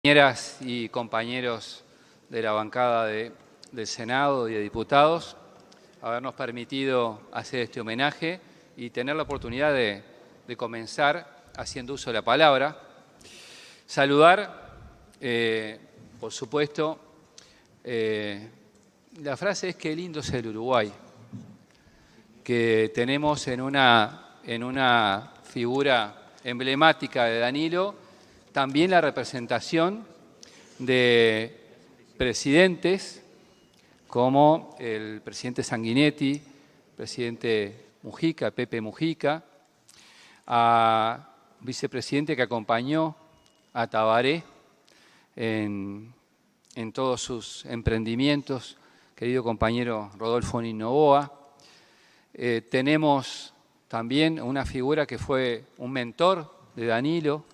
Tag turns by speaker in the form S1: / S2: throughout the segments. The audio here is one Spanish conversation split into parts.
S1: Compañeras y compañeros de la bancada del Senado y de diputados, habernos permitido hacer este homenaje y tener la oportunidad de comenzar haciendo uso de la palabra. Saludar, por supuesto, la frase es qué lindo es el Uruguay, que tenemos en una figura emblemática de Danilo, también la representación de presidentes como el presidente Sanguinetti, presidente Mujica, Pepe Mujica, a vicepresidente que acompañó a Tabaré en todos sus emprendimientos, querido compañero Rodolfo Novoa. Tenemos también una figura que fue un mentor de Danilo,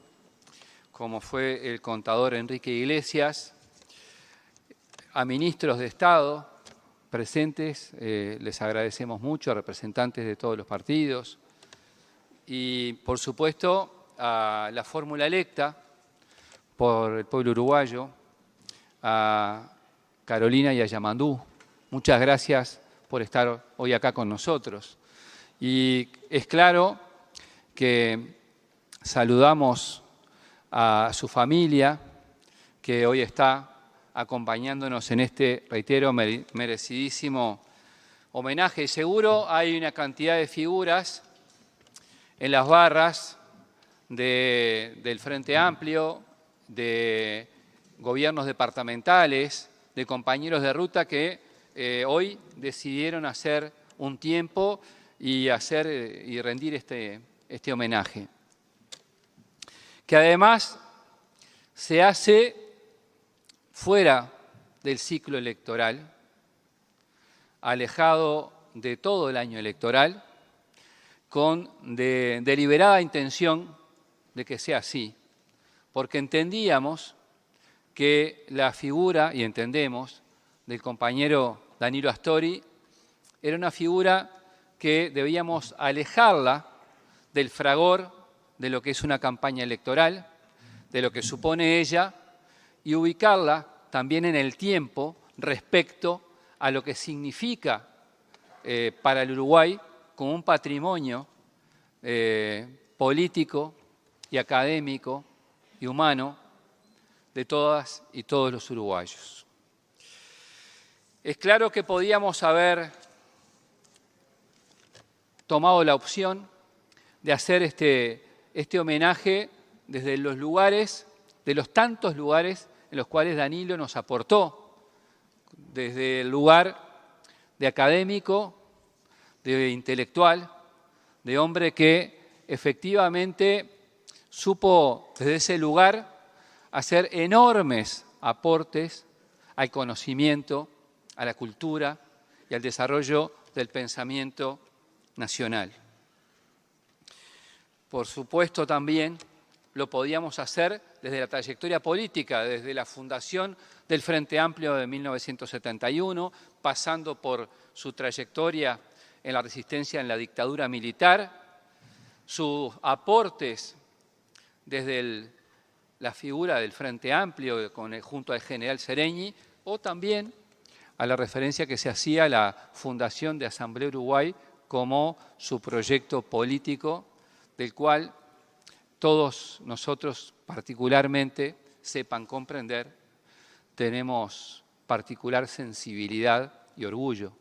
S1: como fue el contador Enrique Iglesias, a ministros de Estado presentes, les agradecemos mucho, a representantes de todos los partidos, y por supuesto a la fórmula electa por el pueblo uruguayo, a Carolina y a Yamandú. Muchas gracias por estar hoy acá con nosotros. Y es claro que saludamos a su familia, que hoy está acompañándonos en este, reitero, merecidísimo homenaje. Y seguro hay una cantidad de figuras en las barras del Frente Amplio, de gobiernos departamentales, de compañeros de ruta que hoy decidieron hacer un tiempo y rendir este homenaje, que además se hace fuera del ciclo electoral, alejado de todo el año electoral, con deliberada intención de que sea así, porque entendíamos que la figura, y entendemos, del compañero Danilo Astori era una figura que debíamos alejarla del fragor de lo que es una campaña electoral, de lo que supone ella, y ubicarla también en el tiempo respecto a lo que significa para el Uruguay como un patrimonio político y académico y humano de todas y todos los uruguayos. Es claro que podíamos haber tomado la opción de hacer este homenaje desde los lugares, de los tantos lugares en los cuales Danilo nos aportó, desde el lugar de académico, de intelectual, de hombre que efectivamente supo desde ese lugar hacer enormes aportes al conocimiento, a la cultura y al desarrollo del pensamiento nacional. Por supuesto, también lo podíamos hacer desde la trayectoria política, desde la fundación del Frente Amplio de 1971, pasando por su trayectoria en la resistencia en la dictadura militar, sus aportes desde la figura del Frente Amplio junto al general Sereñi, o también a la referencia que se hacía a la fundación de Asamblea Uruguay como su proyecto político, del cual todos nosotros particularmente, sepan comprender, tenemos particular sensibilidad y orgullo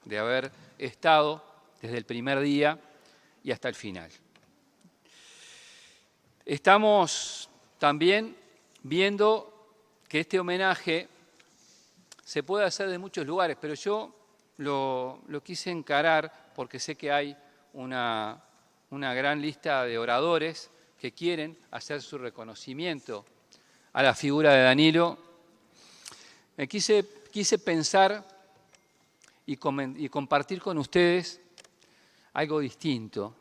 S1: de haber estado desde el primer día y hasta el final. Estamos también viendo que este homenaje se puede hacer de muchos lugares, pero yo lo quise encarar porque sé que hay una gran lista de oradores que quieren hacer su reconocimiento a la figura de Danilo. Me quise pensar y compartir con ustedes algo distinto.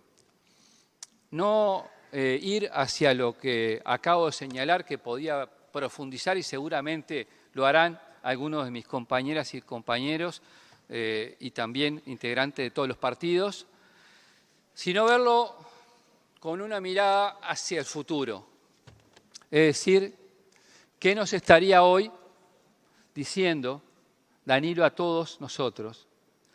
S1: No ir hacia lo que acabo de señalar, que podía profundizar y seguramente lo harán algunos de mis compañeras y compañeros y también integrantes de todos los partidos, sino verlo con una mirada hacia el futuro. Es decir, ¿Qué nos estaría hoy diciendo Danilo a todos nosotros?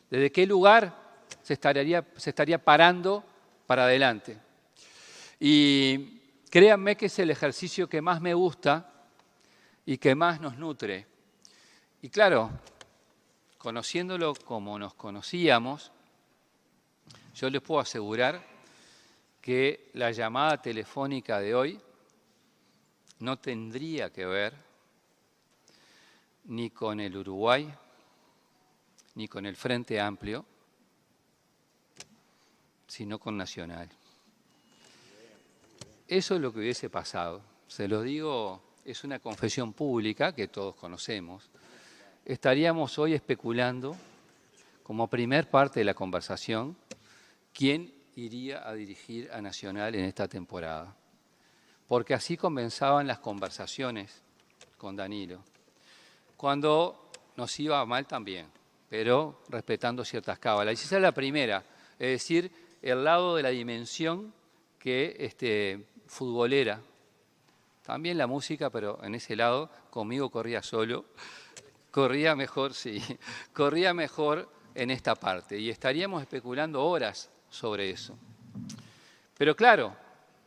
S1: ¿Desde qué lugar se estaría parando para adelante? Y créanme que es el ejercicio que más me gusta y que más nos nutre. Y claro, conociéndolo como nos conocíamos, yo les puedo asegurar que la llamada telefónica de hoy no tendría que ver ni con el Uruguay, ni con el Frente Amplio, sino con Nacional. Eso es lo que hubiese pasado. Se lo digo, es una confesión pública que todos conocemos. Estaríamos hoy especulando, como primer parte de la conversación, quién iría a dirigir a Nacional en esta temporada. Porque así comenzaban las conversaciones con Danilo. Cuando nos iba mal también, pero respetando ciertas cábalas. Y esa es la primera, es decir, el lado de la dimensión que futbolera. También la música, pero en ese lado conmigo corría solo. Corría mejor, sí, corría mejor en esta parte. Y estaríamos especulando horas sobre eso. Pero claro,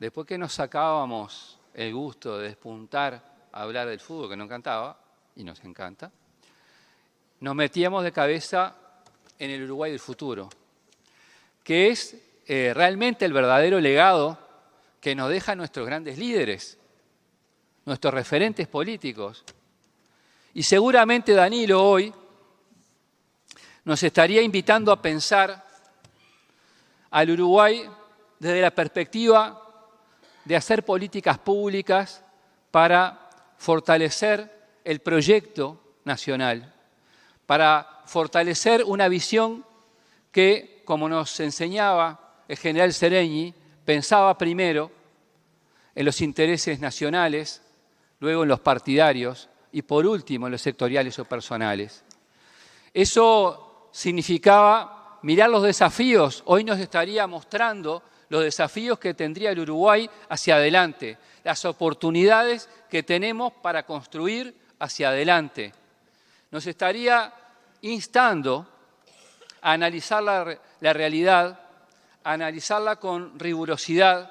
S1: después que nos sacábamos el gusto de despuntar a hablar del fútbol, que nos encantaba, y nos encanta, nos metíamos de cabeza en el Uruguay del futuro, que es realmente el verdadero legado que nos dejan nuestros grandes líderes, nuestros referentes políticos. Y seguramente Danilo hoy nos estaría invitando a pensar al Uruguay desde la perspectiva de hacer políticas públicas para fortalecer el proyecto nacional, para fortalecer una visión que, como nos enseñaba el general Seregni, pensaba primero en los intereses nacionales, luego en los partidarios y por último en los sectoriales o personales. Eso significaba mirar los desafíos. Hoy nos estaría mostrando los desafíos que tendría el Uruguay hacia adelante, las oportunidades que tenemos para construir hacia adelante. Nos estaría instando a analizar la realidad, a analizarla con rigurosidad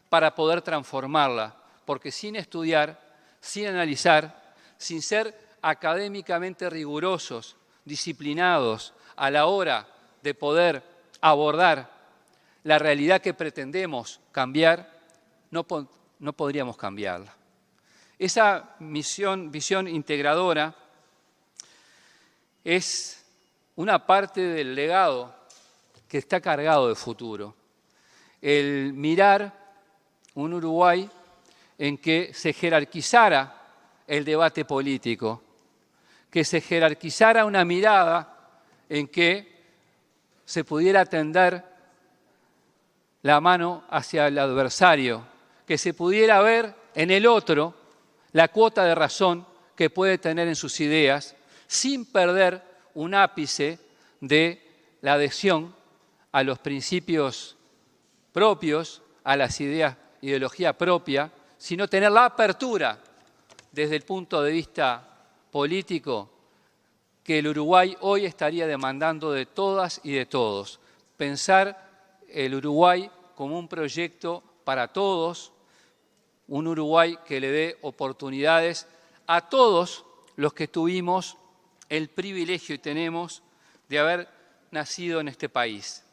S1: para poder transformarla, porque sin estudiar, sin analizar, sin ser académicamente rigurosos, disciplinados a la hora de poder abordar la realidad que pretendemos cambiar, no podríamos cambiarla. Esa visión integradora es una parte del legado que está cargado de futuro. El mirar un Uruguay en que se jerarquizara el debate político, que se jerarquizara una mirada en que se pudiera tender la mano hacia el adversario, que se pudiera ver en el otro la cuota de razón que puede tener en sus ideas, sin perder un ápice de la adhesión a los principios propios, a las ideología propia, sino tener la apertura desde el punto de vista político que el Uruguay hoy estaría demandando de todas y de todos. Pensar el Uruguay como un proyecto para todos, un Uruguay que le dé oportunidades a todos los que tuvimos el privilegio y tenemos de haber nacido en este país.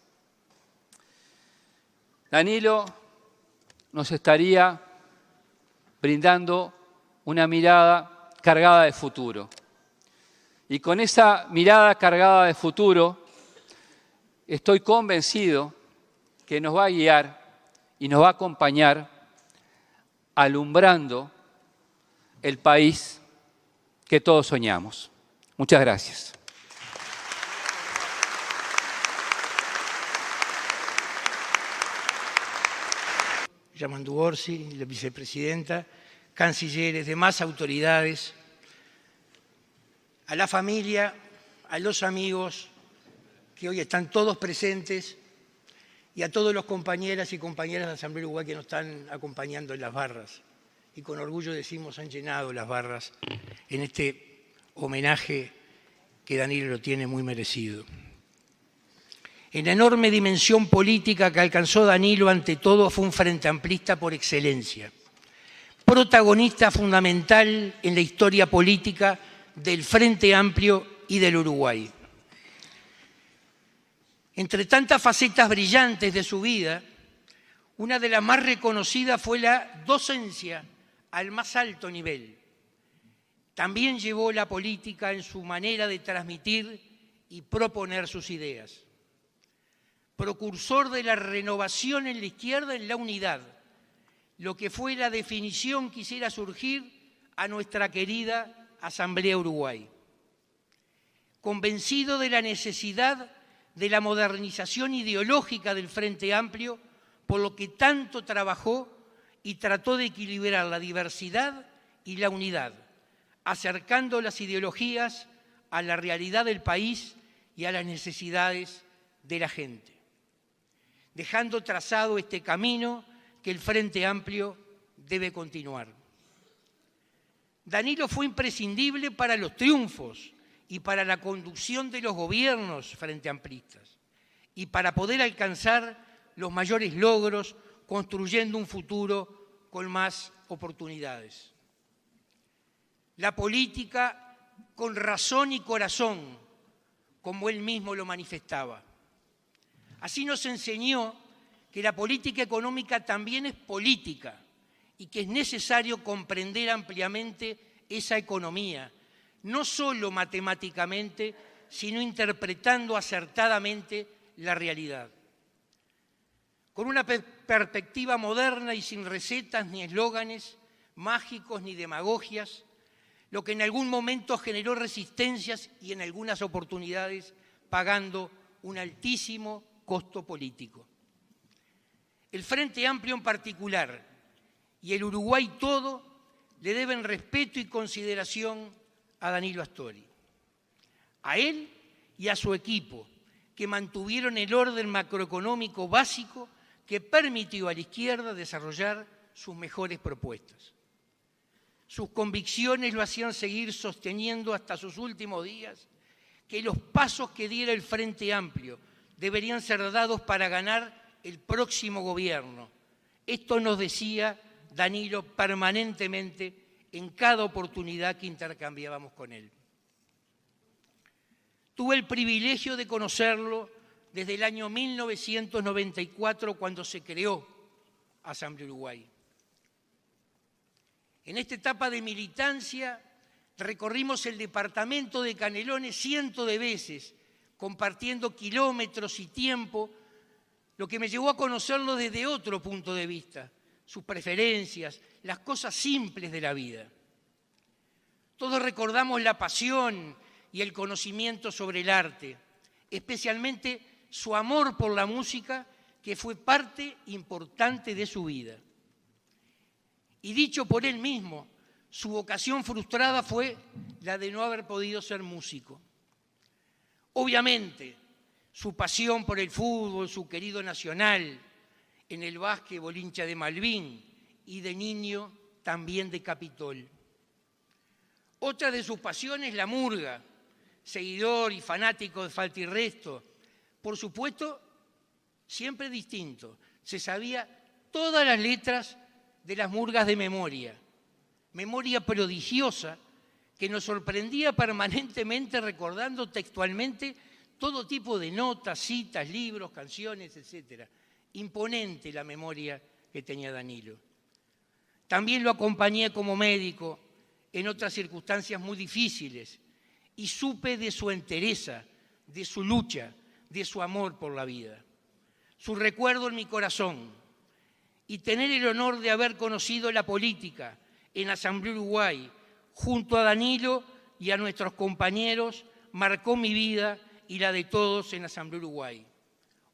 S1: Danilo nos estaría brindando una mirada cargada de futuro. Y con esa mirada cargada de futuro, estoy convencido que nos va a guiar y nos va a acompañar alumbrando el país que todos soñamos. Muchas gracias.
S2: Yamandu Orsi, la vicepresidenta, cancilleres, demás autoridades, a la familia, a los amigos que hoy están todos presentes y a todos los compañeras y compañeras de la Asamblea Uruguay que nos están acompañando en las barras y con orgullo decimos han llenado las barras en este homenaje que Danilo lo tiene muy merecido. En la enorme dimensión política que alcanzó Danilo, ante todo, fue un frente amplista por excelencia, protagonista fundamental en la historia política del Frente Amplio y del Uruguay. Entre tantas facetas brillantes de su vida, una de las más reconocidas fue la docencia al más alto nivel. También llevó la política en su manera de transmitir y proponer sus ideas. Precursor de la renovación en la izquierda en la unidad, lo que fue la definición que hiciera surgir a nuestra querida Asamblea Uruguay. Convencido de la necesidad de la modernización ideológica del Frente Amplio, por lo que tanto trabajó y trató de equilibrar la diversidad y la unidad, acercando las ideologías a la realidad del país y a las necesidades de la gente, dejando trazado este camino que el Frente Amplio debe continuar. Danilo fue imprescindible para los triunfos y para la conducción de los gobiernos frente amplistas y para poder alcanzar los mayores logros construyendo un futuro con más oportunidades. La política con razón y corazón, como él mismo lo manifestaba. Así nos enseñó que la política económica también es política y que es necesario comprender ampliamente esa economía, no solo matemáticamente, sino interpretando acertadamente la realidad. Con una perspectiva moderna y sin recetas ni eslóganes mágicos ni demagogias, lo que en algún momento generó resistencias y en algunas oportunidades pagando un altísimo costo político. El Frente Amplio en particular y el Uruguay todo le deben respeto y consideración a Danilo Astori, a él y a su equipo, que mantuvieron el orden macroeconómico básico que permitió a la izquierda desarrollar sus mejores propuestas. Sus convicciones lo hacían seguir sosteniendo hasta sus últimos días que los pasos que diera el Frente Amplio deberían ser dados para ganar el próximo gobierno. Esto nos decía Danilo permanentemente en cada oportunidad que intercambiábamos con él. Tuve el privilegio de conocerlo desde el año 1994, cuando se creó Asamblea Uruguay. En esta etapa de militancia recorrimos el departamento de Canelones cientos de veces, compartiendo kilómetros y tiempo, lo que me llevó a conocerlo desde otro punto de vista, sus preferencias, las cosas simples de la vida. Todos recordamos la pasión y el conocimiento sobre el arte, especialmente su amor por la música, que fue parte importante de su vida. Y dicho por él mismo, su vocación frustrada fue la de no haber podido ser músico. Obviamente, su pasión por el fútbol, su querido Nacional, en el básquetbol hincha de Malvin y de niño también de Capitol. Otra de sus pasiones, la murga, seguidor y fanático de Falta y Resto. Por supuesto, siempre distinto. Se sabía todas las letras de las murgas de memoria. Memoria prodigiosa que nos sorprendía permanentemente recordando textualmente todo tipo de notas, citas, libros, canciones, etc. Imponente la memoria que tenía Danilo. También lo acompañé como médico en otras circunstancias muy difíciles y supe de su entereza, de su lucha, de su amor por la vida. Su recuerdo en mi corazón y tener el honor de haber conocido la política en Asamblea Uruguay junto a Danilo y a nuestros compañeros marcó mi vida y la de todos en Asamblea Uruguay.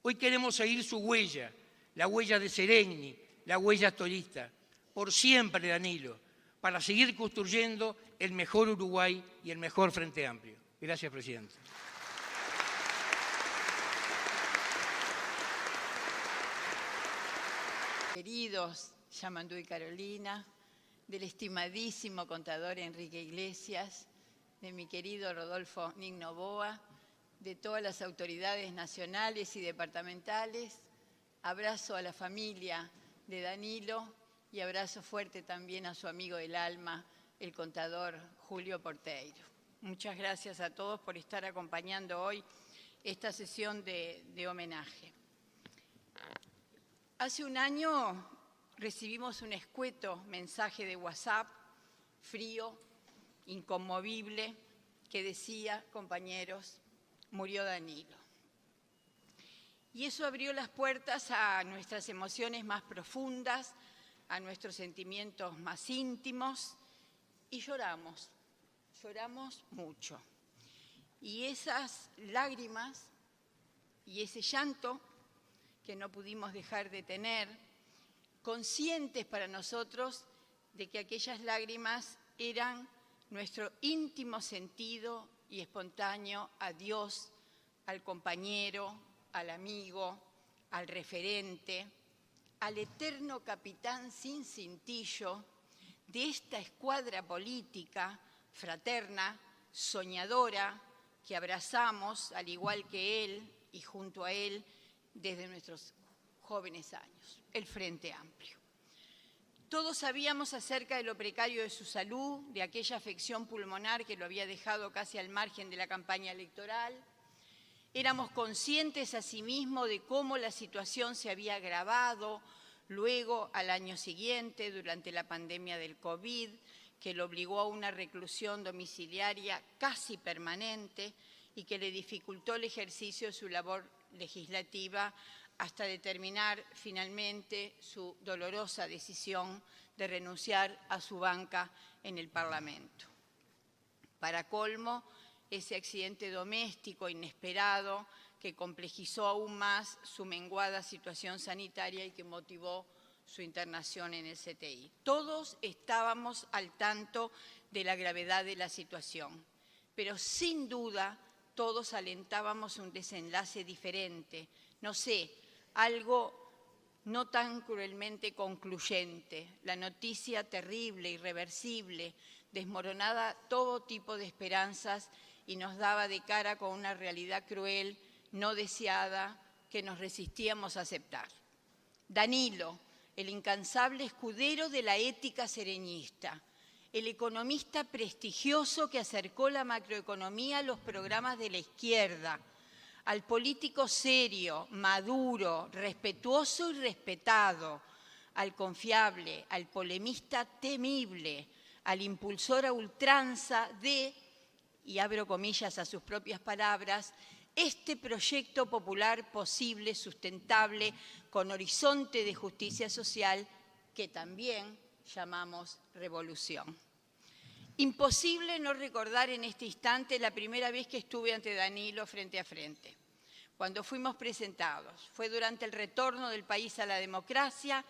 S2: Hoy queremos seguir su huella, la huella de Sereni, la huella astorista, por siempre, Danilo, para seguir construyendo el mejor Uruguay y el mejor Frente Amplio. Gracias, presidente.
S3: Queridos Yamandú y Carolina, del estimadísimo contador Enrique Iglesias, de mi querido Rodolfo Nignoboa, de todas las autoridades nacionales y departamentales. Abrazo a la familia de Danilo y abrazo fuerte también a su amigo del alma, el contador Julio Porteiro. Muchas gracias a todos por estar acompañando hoy esta sesión de homenaje. Hace un año recibimos un escueto mensaje de WhatsApp, frío, inconmovible, que decía: compañeros, murió Danilo. Y eso abrió las puertas a nuestras emociones más profundas, a nuestros sentimientos más íntimos, y lloramos mucho. Y esas lágrimas y ese llanto que no pudimos dejar de tener, conscientes para nosotros de que aquellas lágrimas eran nuestro íntimo sentido y espontáneo adiós al compañero, al amigo, al referente, al eterno capitán sin cintillo de esta escuadra política, fraterna, soñadora, que abrazamos, al igual que él y junto a él, desde nuestros jóvenes años, el Frente Amplio. Todos sabíamos acerca de lo precario de su salud, de aquella afección pulmonar que lo había dejado casi al margen de la campaña electoral. Éramos conscientes asimismo de cómo la situación se había agravado luego, al año siguiente, durante la pandemia del COVID, que lo obligó a una reclusión domiciliaria casi permanente y que le dificultó el ejercicio de su labor legislativa hasta determinar finalmente su dolorosa decisión de renunciar a su banca en el Parlamento. Para colmo, ese accidente doméstico inesperado que complejizó aún más su menguada situación sanitaria y que motivó su internación en el CTI. Todos estábamos al tanto de la gravedad de la situación, pero sin duda todos alentábamos un desenlace diferente, no sé, algo no tan cruelmente concluyente, la noticia terrible, irreversible, desmoronada todo tipo de esperanzas y nos daba de cara con una realidad cruel, no deseada, que nos resistíamos a aceptar. Danilo, el incansable escudero de la ética sereñista, el economista prestigioso que acercó la macroeconomía a los programas de la izquierda, al político serio, maduro, respetuoso y respetado, al confiable, al polemista temible, al impulsor a ultranza de, y abro comillas a sus propias palabras, este proyecto popular posible, sustentable, con horizonte de justicia social, que también llamamos revolución. Imposible no recordar en este instante la primera vez que estuve ante Danilo frente a frente, cuando fuimos presentados. Fue durante el retorno del país a la democracia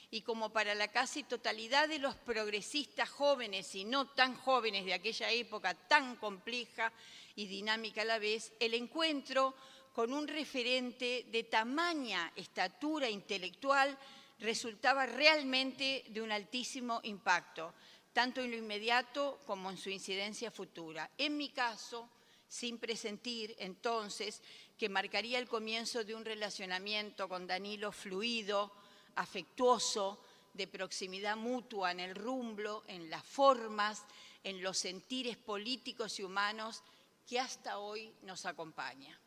S3: y como para la casi totalidad de los progresistas jóvenes y no tan jóvenes de aquella época tan compleja y dinámica a la vez, el encuentro con un referente de tamaña estatura intelectual resultaba realmente de un altísimo impacto, tanto en lo inmediato como en su incidencia futura. En mi caso, sin presentir entonces que marcaría el comienzo de un relacionamiento con Danilo fluido, afectuoso, de proximidad mutua en el rumbo, en las formas, en los sentires políticos y humanos que hasta hoy nos acompaña.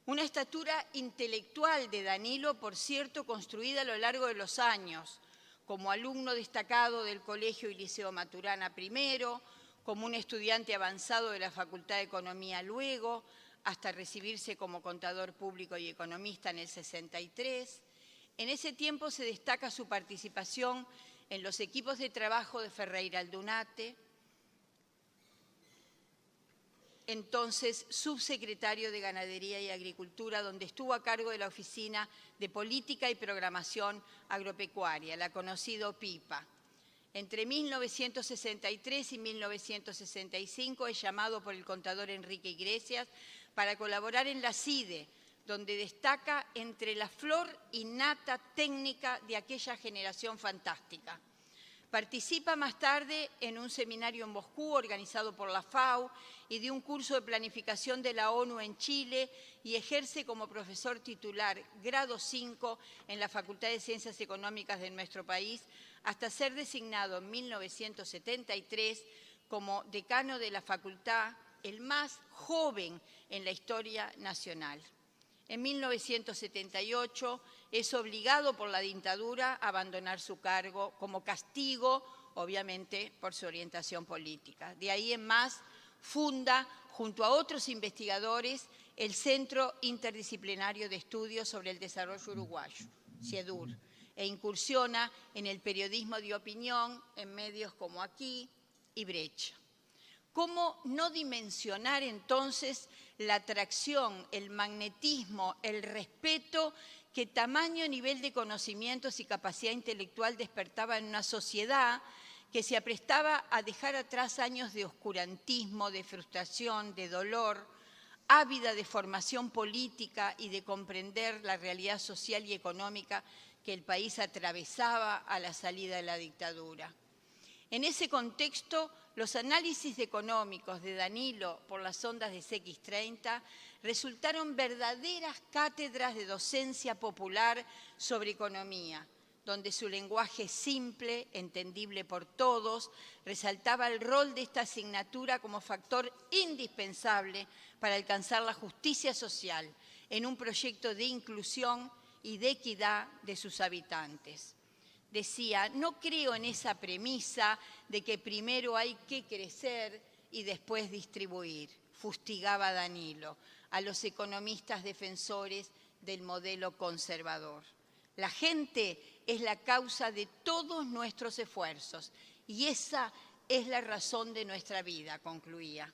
S3: Una estatura intelectual de Danilo, por cierto, construida a lo largo de los años, como alumno destacado del Colegio y Liceo Maturana primero, como un estudiante avanzado de la Facultad de Economía luego, hasta recibirse como contador público y economista en el 63. En ese tiempo se destaca su participación en los equipos de trabajo de Ferreira Aldunate, entonces subsecretario de Ganadería y Agricultura, donde estuvo a cargo de la Oficina de Política y Programación Agropecuaria, la conocida OPIPA. Entre 1963 y 1965 es llamado por el contador Enrique Iglesias para colaborar en la CIDE, donde destaca entre la flor y nata técnica de aquella generación fantástica. Participa más tarde en un seminario en Moscú organizado por la FAO y de un curso de planificación de la ONU en Chile y ejerce como profesor titular grado 5 en la Facultad de Ciencias Económicas de nuestro país hasta ser designado en 1973 como decano de la facultad, el más joven en la historia nacional. En 1978 es obligado por la dictadura a abandonar su cargo como castigo, obviamente, por su orientación política. De ahí en más, funda, junto a otros investigadores, el Centro Interdisciplinario de Estudios sobre el Desarrollo Uruguayo, CIEDUR, e incursiona en el periodismo de opinión en medios como Aquí y Brecha. ¿Cómo no dimensionar entonces la atracción, el magnetismo, el respeto que tamaño nivel de conocimientos y capacidad intelectual despertaba en una sociedad que se aprestaba a dejar atrás años de oscurantismo, de frustración, de dolor, ávida de formación política y de comprender la realidad social y económica que el país atravesaba a la salida de la dictadura? En ese contexto, los análisis económicos de Danilo por las ondas de CX30 resultaron verdaderas cátedras de docencia popular sobre economía, donde su lenguaje simple, entendible por todos, resaltaba el rol de esta asignatura como factor indispensable para alcanzar la justicia social en un proyecto de inclusión y de equidad de sus habitantes. Decía, no creo en esa premisa de que primero hay que crecer y después distribuir, fustigaba Danilo a los economistas defensores del modelo conservador. La gente es la causa de todos nuestros esfuerzos y esa es la razón de nuestra vida, concluía.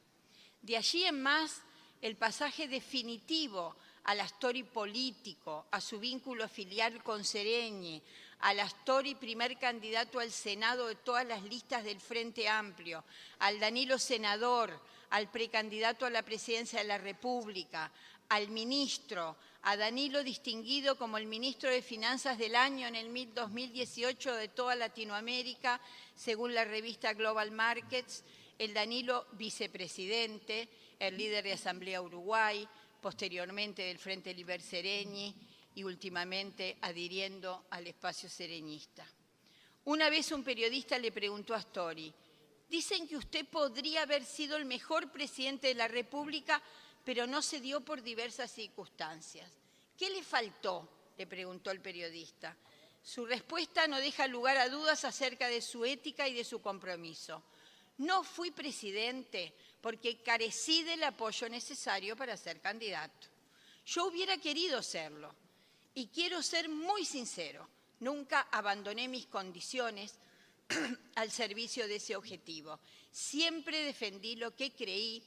S3: De allí en más, el pasaje definitivo al Astori político, a su vínculo filial con Sereñi, al Astori primer candidato al Senado de todas las listas del Frente Amplio, al Danilo senador, al precandidato a la presidencia de la República, al ministro, a Danilo distinguido como el ministro de Finanzas del año en el 2018 de toda Latinoamérica, según la revista Global Markets, el Danilo vicepresidente, el líder de Asamblea Uruguay, posteriormente del Frente Liber Sereñi y últimamente adhiriendo al espacio sereñista. Una vez un periodista le preguntó a Astori, dicen que usted podría haber sido el mejor presidente de la República, pero no se dio por diversas circunstancias. ¿Qué le faltó?, le preguntó el periodista. Su respuesta no deja lugar a dudas acerca de su ética y de su compromiso. No fui presidente porque carecí del apoyo necesario para ser candidato. Yo hubiera querido serlo y quiero ser muy sincero. Nunca abandoné mis condiciones al servicio de ese objetivo. Siempre defendí lo que creí,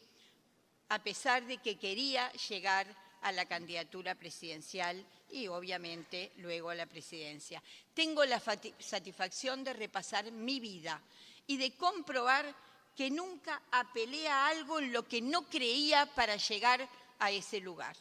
S3: a pesar de que quería llegar a la candidatura presidencial y obviamente luego a la presidencia. Tengo la satisfacción de repasar mi vida y de comprobar que nunca apelé a algo en lo que no creía para llegar a ese lugar.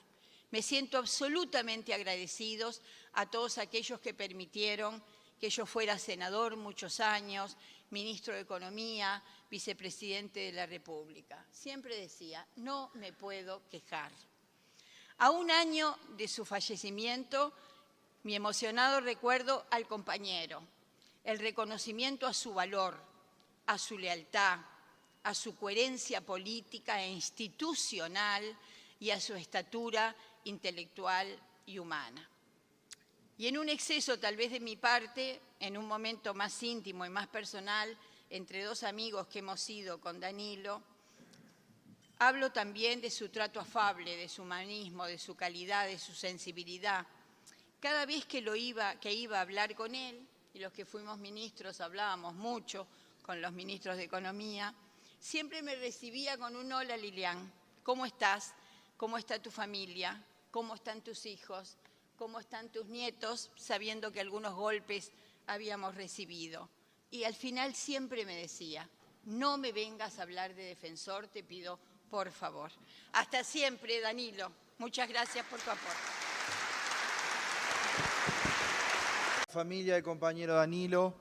S3: Me siento absolutamente agradecidos a todos aquellos que permitieron que yo fuera senador muchos años, ministro de Economía, vicepresidente de la República. Siempre decía, no me puedo quejar. A un año de su fallecimiento, mi emocionado recuerdo al compañero, el reconocimiento a su valor, a su lealtad, a su coherencia política e institucional y a su estatura intelectual y humana. Y en un exceso tal vez de mi parte, en un momento más íntimo y más personal, entre dos amigos que hemos sido con Danilo, hablo también de su trato afable, de su humanismo, de su calidad, de su sensibilidad. Cada vez que iba a hablar con él, y los que fuimos ministros hablábamos mucho con los ministros de Economía, siempre me recibía con un hola Lilian, ¿cómo estás? ¿Cómo está tu familia? ¿Cómo están tus hijos? ¿Cómo están tus nietos? Sabiendo que algunos golpes habíamos recibido. Y al final siempre me decía, no me vengas a hablar de defensor, te pido por favor. Hasta siempre, Danilo. Muchas gracias por tu aporte.
S4: Familia del compañero Danilo,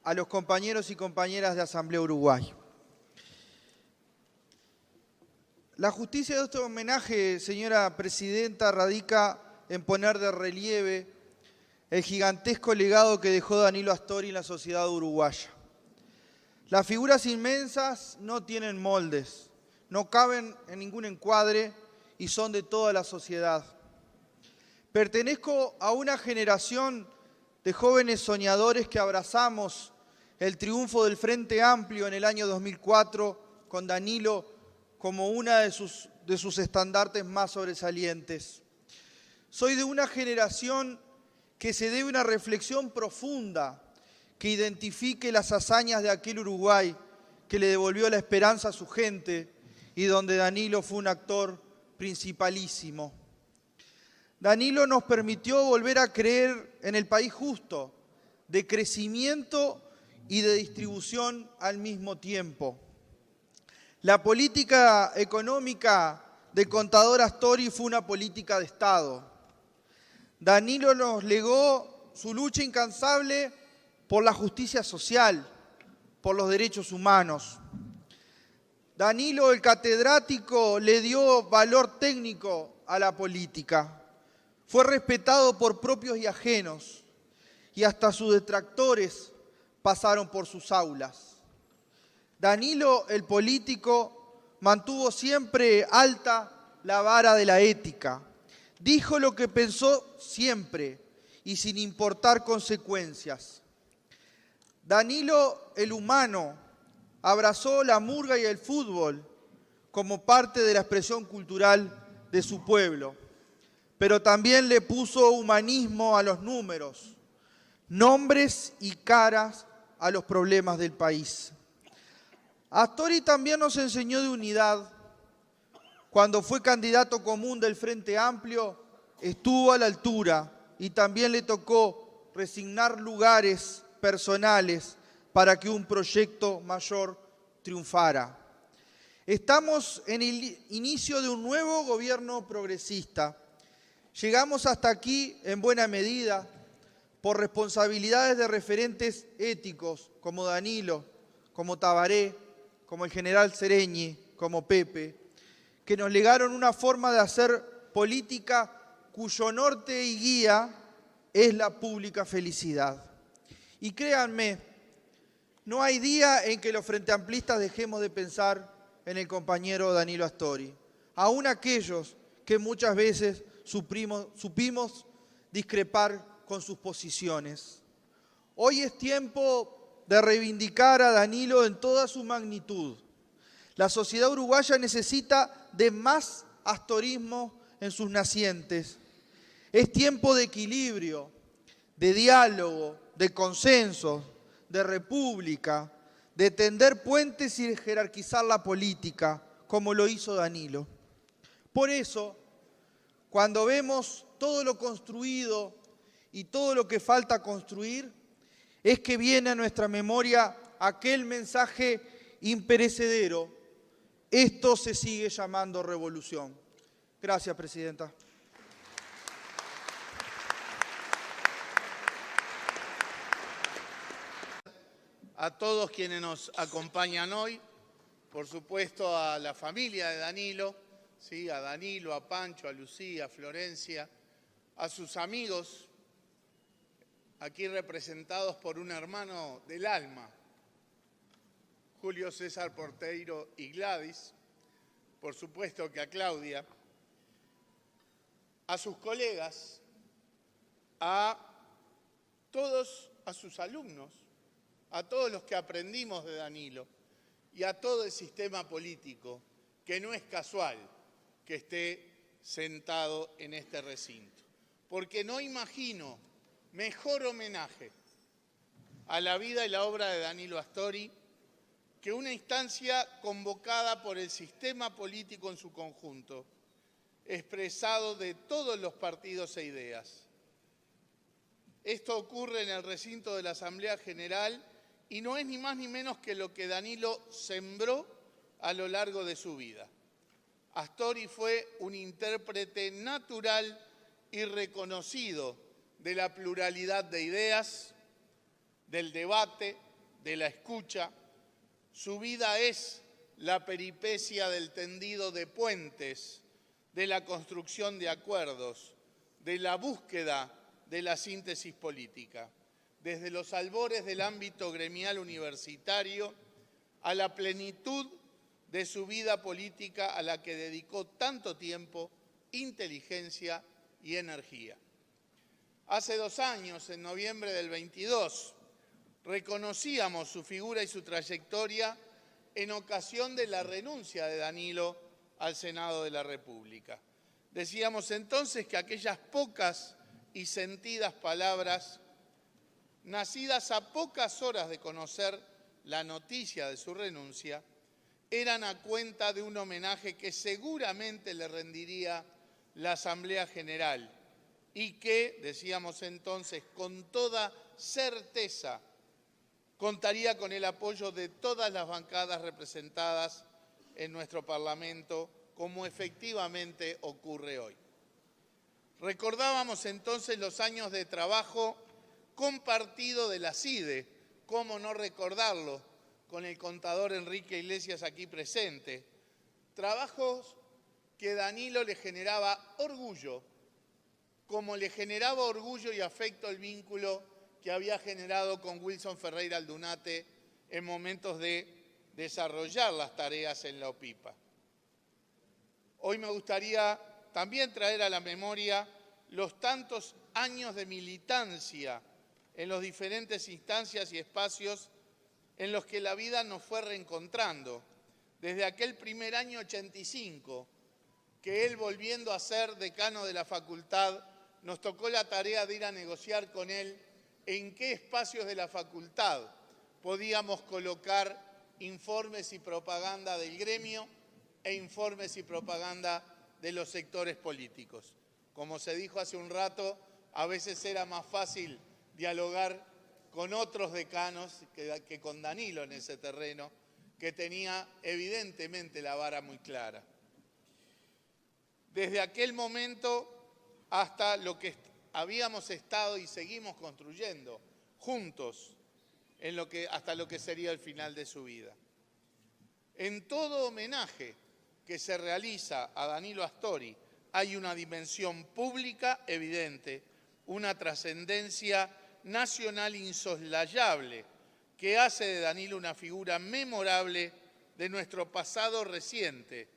S4: a los compañeros y compañeras de Asamblea Uruguay. La justicia de este homenaje, señora presidenta, radica en poner de relieve el gigantesco legado que dejó Danilo Astori en la sociedad uruguaya. Las figuras inmensas no tienen moldes, no caben en ningún encuadre y son de toda la sociedad. Pertenezco a una generación de jóvenes soñadores que abrazamos el triunfo del Frente Amplio en el año 2004 con Danilo como una de sus estandartes más sobresalientes. Soy de una generación que se debe una reflexión profunda que identifique las hazañas de aquel Uruguay que le devolvió la esperanza a su gente y donde Danilo fue un actor principalísimo. Danilo nos permitió volver a creer en el país justo, de crecimiento y de distribución al mismo tiempo. La política económica del contador Astori fue una política de Estado. Danilo nos legó su lucha incansable por la justicia social, por los derechos humanos. Danilo, el catedrático, le dio valor técnico a la política. Fue respetado por propios y ajenos, y hasta sus detractores pasaron por sus aulas. Danilo, el político, mantuvo siempre alta la vara de la ética. Dijo lo que pensó siempre y sin importar consecuencias. Danilo, el humano, abrazó la murga y el fútbol como parte de la expresión cultural de su pueblo, pero también le puso humanismo a los números, nombres y caras a los problemas del país. Astori también nos enseñó de unidad. Cuando fue candidato común del Frente Amplio, estuvo a la altura y también le tocó resignar lugares personales para que un proyecto mayor triunfara. Estamos en el inicio de un nuevo gobierno progresista. Llegamos hasta aquí en buena medida por responsabilidades de referentes éticos como Danilo, como Tabaré, como el general Sereñi, como Pepe, que nos legaron una forma de hacer política cuyo norte y guía es la pública felicidad. Y créanme, no hay día en que los frenteamplistas dejemos de pensar en el compañero Danilo Astori, aún aquellos que muchas veces supimos discrepar con sus posiciones. Hoy es tiempo de reivindicar a Danilo en toda su magnitud. La sociedad uruguaya necesita de más astorismo en sus nacientes. Es tiempo de equilibrio, de diálogo, de consenso, de república, de tender puentes y de jerarquizar la política, como lo hizo Danilo. Por eso, cuando vemos todo lo construido y todo lo que falta construir, es que viene a nuestra memoria aquel mensaje imperecedero: esto se sigue llamando revolución. Gracias, presidenta.
S5: A todos quienes nos acompañan hoy, por supuesto a la familia de Danilo, ¿sí? A Danilo, a Pancho, a Lucía, a Florencia, a sus amigos, aquí representados por un hermano del alma, Julio César Porteiro y Gladys, por supuesto que a Claudia, a sus colegas, a todos, a sus alumnos, a todos los que aprendimos de Danilo y a todo el sistema político, que no es casual que esté sentado en este recinto. Porque no imagino mejor homenaje a la vida y la obra de Danilo Astori que una instancia convocada por el sistema político en su conjunto, expresado de todos los partidos e ideas. Esto ocurre en el recinto de la Asamblea General y no es ni más ni menos que lo que Danilo sembró a lo largo de su vida. Astori fue un intérprete natural y reconocido de la pluralidad de ideas, del debate, de la escucha. Su vida es la peripecia del tendido de puentes, de la construcción de acuerdos, de la búsqueda de la síntesis política, desde los albores del ámbito gremial universitario a la plenitud de su vida política a la que dedicó tanto tiempo, inteligencia y energía. Hace 2 años, en noviembre del 22, reconocíamos su figura y su trayectoria en ocasión de la renuncia de Danilo al Senado de la República. Decíamos entonces que aquellas pocas y sentidas palabras, nacidas a pocas horas de conocer la noticia de su renuncia, eran a cuenta de un homenaje que seguramente le rendiría la Asamblea General y que, decíamos entonces, con toda certeza, contaría con el apoyo de todas las bancadas representadas en nuestro Parlamento, como efectivamente ocurre hoy. Recordábamos entonces los años de trabajo compartido de la CIDE, cómo no recordarlo, con el contador Enrique Iglesias aquí presente. Trabajos que Danilo le generaba orgullo, como le generaba orgullo y afecto el vínculo que había generado con Wilson Ferreira Aldunate en momentos de desarrollar las tareas en la OPIPA. Hoy me gustaría también traer a la memoria los tantos años de militancia en las diferentes instancias y espacios en los que la vida nos fue reencontrando. Desde aquel primer año 85, que él, volviendo a ser decano de la facultad, nos tocó la tarea de ir a negociar con él en qué espacios de la facultad podíamos colocar informes y propaganda del gremio e informes y propaganda de los sectores políticos. Como se dijo hace un rato, a veces era más fácil dialogar con otros decanos que con Danilo en ese terreno, que tenía evidentemente la vara muy clara. Desde aquel momento hasta lo que habíamos estado y seguimos construyendo juntos hasta lo que sería el final de su vida. En todo homenaje que se realiza a Danilo Astori hay una dimensión pública evidente, una trascendencia nacional insoslayable que hace de Danilo una figura memorable de nuestro pasado reciente,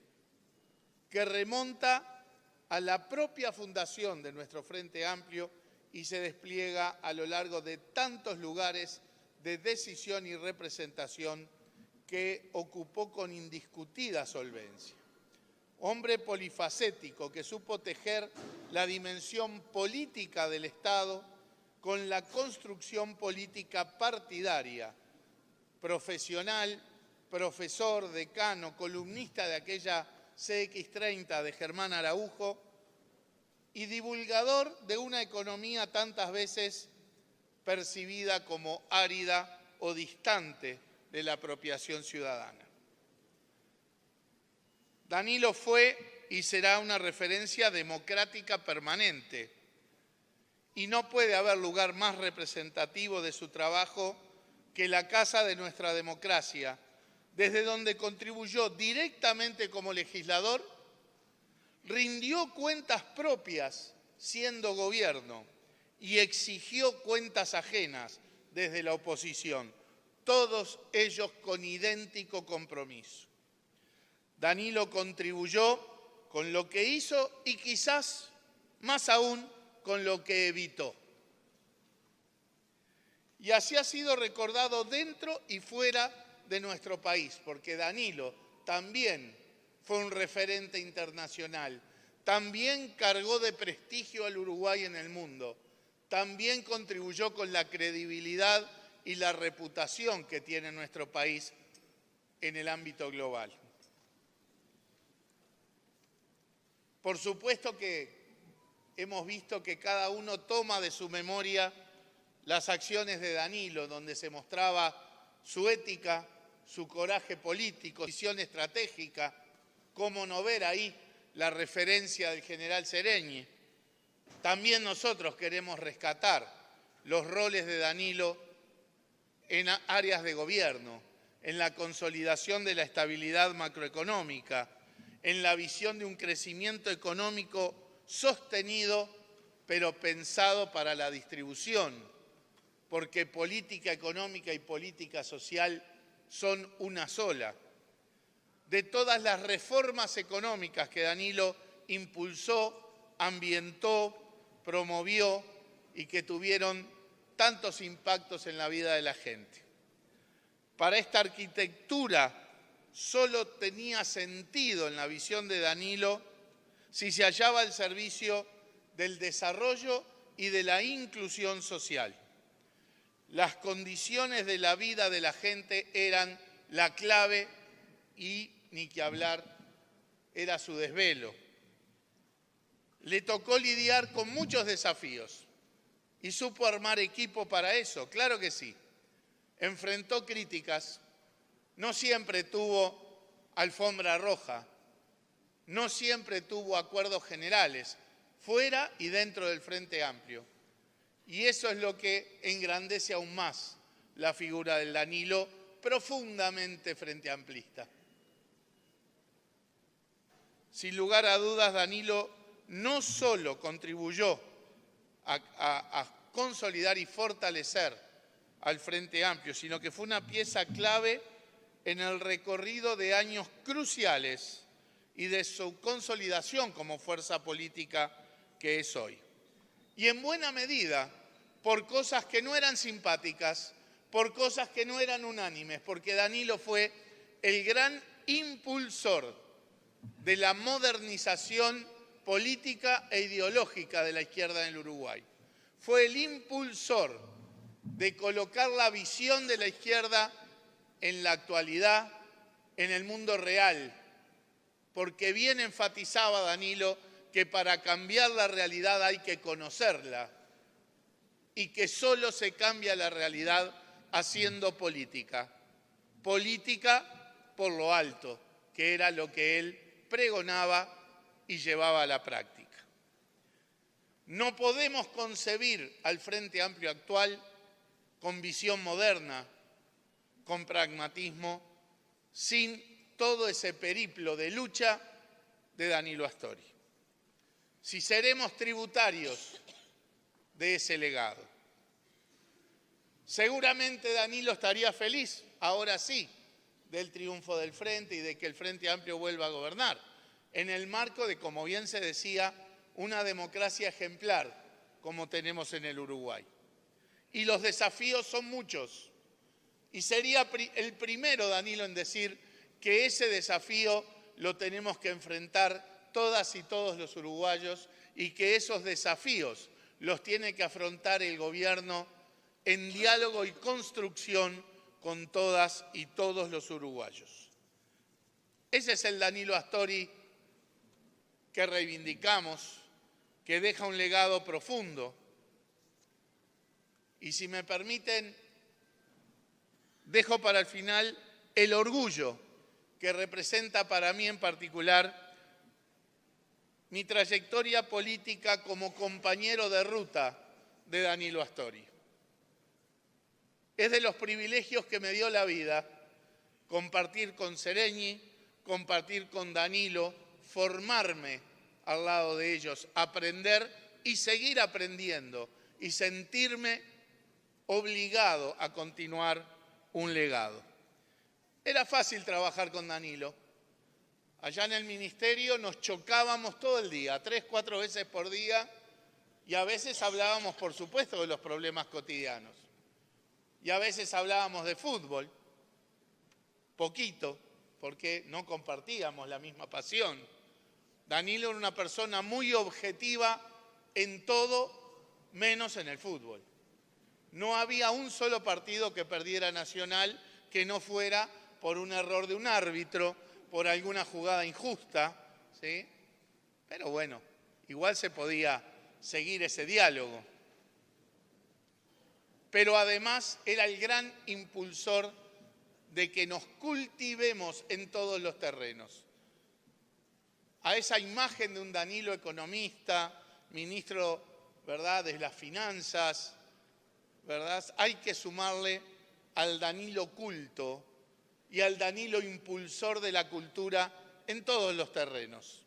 S5: que remonta a la propia fundación de nuestro Frente Amplio y se despliega a lo largo de tantos lugares de decisión y representación que ocupó con indiscutida solvencia. Hombre polifacético que supo tejer la dimensión política del Estado con la construcción política partidaria, profesional, profesor, decano, columnista de aquella CX30 de Germán Araujo y divulgador de una economía tantas veces percibida como árida o distante de la apropiación ciudadana. Danilo fue y será una referencia democrática permanente y no puede haber lugar más representativo de su trabajo que la casa de nuestra democracia, desde donde contribuyó directamente como legislador, rindió cuentas propias siendo gobierno y exigió cuentas ajenas desde la oposición, todos ellos con idéntico compromiso. Danilo contribuyó con lo que hizo y quizás más aún con lo que evitó. Y así ha sido recordado dentro y fuera de nuestro país, porque Danilo también fue un referente internacional, también cargó de prestigio al Uruguay en el mundo, también contribuyó con la credibilidad y la reputación que tiene nuestro país en el ámbito global. Por supuesto que hemos visto que cada uno toma de su memoria las acciones de Danilo, donde se mostraba su ética, su coraje político, su visión estratégica, cómo no ver ahí la referencia del general Sereñi. También nosotros queremos rescatar los roles de Danilo en áreas de gobierno, en la consolidación de la estabilidad macroeconómica, en la visión de un crecimiento económico sostenido, pero pensado para la distribución, porque política económica y política social son una sola. De todas las reformas económicas que Danilo impulsó, ambientó, promovió y que tuvieron tantos impactos en la vida de la gente. Para esta arquitectura solo tenía sentido en la visión de Danilo si se hallaba al servicio del desarrollo y de la inclusión social. Las condiciones de la vida de la gente eran la clave y, ni que hablar, era su desvelo. Le tocó lidiar con muchos desafíos y supo armar equipo para eso, claro que sí. Enfrentó críticas, no siempre tuvo alfombra roja, no siempre tuvo acuerdos generales, fuera y dentro del Frente Amplio. Y eso es lo que engrandece aún más la figura del Danilo profundamente frente amplista. Sin lugar a dudas, Danilo no solo contribuyó a consolidar y fortalecer al Frente Amplio, sino que fue una pieza clave en el recorrido de años cruciales y de su consolidación como fuerza política que es hoy. Y en buena medida por cosas que no eran simpáticas, por cosas que no eran unánimes, porque Danilo fue el gran impulsor de la modernización política e ideológica de la izquierda en el Uruguay. Fue el impulsor de colocar la visión de la izquierda en la actualidad, en el mundo real, porque bien enfatizaba Danilo que para cambiar la realidad hay que conocerla y que solo se cambia la realidad haciendo política. Política por lo alto, que era lo que él pregonaba y llevaba a la práctica. No podemos concebir al Frente Amplio actual con visión moderna, con pragmatismo, sin todo ese periplo de lucha de Danilo Astori. Si seremos tributarios de ese legado. Seguramente Danilo estaría feliz, ahora sí, del triunfo del Frente y de que el Frente Amplio vuelva a gobernar, en el marco de, como bien se decía, una democracia ejemplar, como tenemos en el Uruguay. Y los desafíos son muchos. Y sería el primero, Danilo, en decir que ese desafío lo tenemos que enfrentar todas y todos los uruguayos y que esos desafíos los tiene que afrontar el gobierno en diálogo y construcción con todas y todos los uruguayos. Ese es el Danilo Astori que reivindicamos, que deja un legado profundo. Y si me permiten, dejo para el final el orgullo que representa para mí en particular mi trayectoria política como compañero de ruta de Danilo Astori. Es de los privilegios que me dio la vida compartir con Sereñi, compartir con Danilo, formarme al lado de ellos, aprender y seguir aprendiendo y sentirme obligado a continuar un legado. Era fácil trabajar con Danilo. Allá en el ministerio nos chocábamos todo el día, 3, 4 veces por día, y a veces hablábamos, por supuesto, de los problemas cotidianos. Y a veces hablábamos de fútbol, poquito, porque no compartíamos la misma pasión. Danilo era una persona muy objetiva en todo, menos en el fútbol. No había un solo partido que perdiera Nacional que no fuera por un error de un árbitro, por alguna jugada injusta, ¿sí? Pero bueno, igual se podía seguir ese diálogo. Pero además era el gran impulsor de que nos cultivemos en todos los terrenos. A esa imagen de un Danilo economista, ministro, ¿verdad?, de las finanzas, ¿verdad?, hay que sumarle al Danilo culto y al Danilo impulsor de la cultura en todos los terrenos.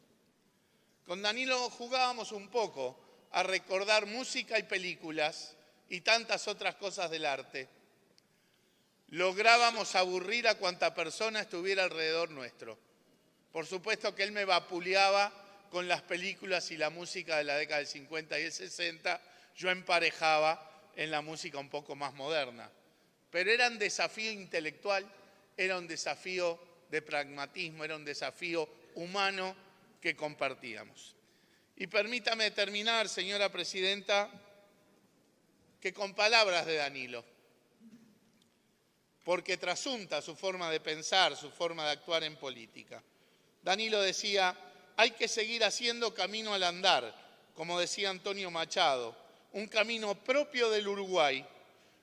S5: Con Danilo jugábamos un poco a recordar música y películas y tantas otras cosas del arte. Lográbamos aburrir a cuanta persona estuviera alrededor nuestro. Por supuesto que él me vapuleaba con las películas y la música de la década del 50 y el 60, yo emparejaba en la música un poco más moderna. Pero era un desafío intelectual, era un desafío de pragmatismo, era un desafío humano que compartíamos. Y permítame terminar, señora presidenta, que con palabras de Danilo, porque trasunta su forma de pensar, su forma de actuar en política. Danilo decía, hay que seguir haciendo camino al andar, como decía Antonio Machado, un camino propio del Uruguay,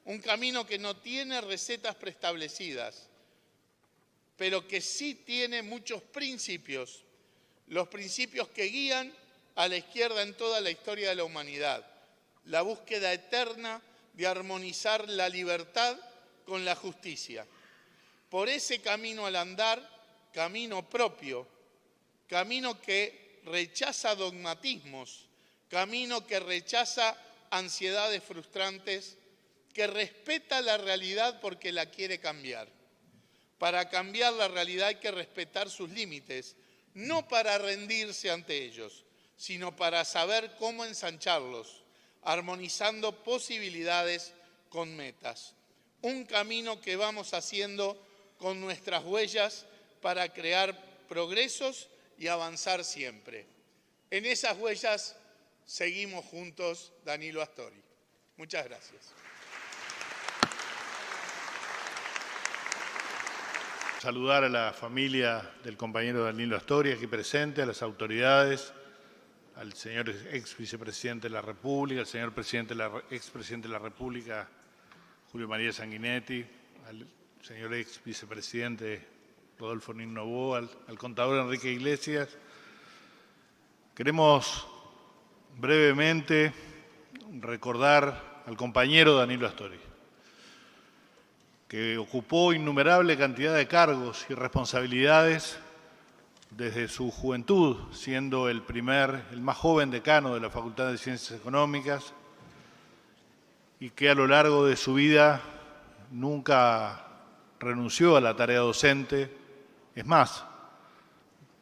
S5: un camino que no tiene recetas preestablecidas, pero que sí tiene muchos principios, los principios que guían a la izquierda en toda la historia de la humanidad, la búsqueda eterna de armonizar la libertad con la justicia. Por ese camino al andar, camino propio, camino que rechaza dogmatismos, camino que rechaza ansiedades frustrantes, que respeta la realidad porque la quiere cambiar. Para cambiar la realidad hay que respetar sus límites, no para rendirse ante ellos, sino para saber cómo ensancharlos, armonizando posibilidades con metas. Un camino que vamos haciendo con nuestras huellas para crear progresos y avanzar siempre. En esas huellas seguimos juntos, Danilo Astori. Muchas gracias.
S6: Saludar a la familia del compañero Danilo Astori aquí presente, a las autoridades, al señor ex vicepresidente de la República, al señor expresidente de la República, Julio María Sanguinetti, al señor ex vicepresidente Rodolfo Nin Novoa, al contador Enrique Iglesias. Queremos brevemente recordar al compañero Danilo Astori, que ocupó innumerable cantidad de cargos y responsabilidades desde su juventud, siendo el más joven decano de la Facultad de Ciencias Económicas, y que a lo largo de su vida nunca renunció a la tarea docente. Es más,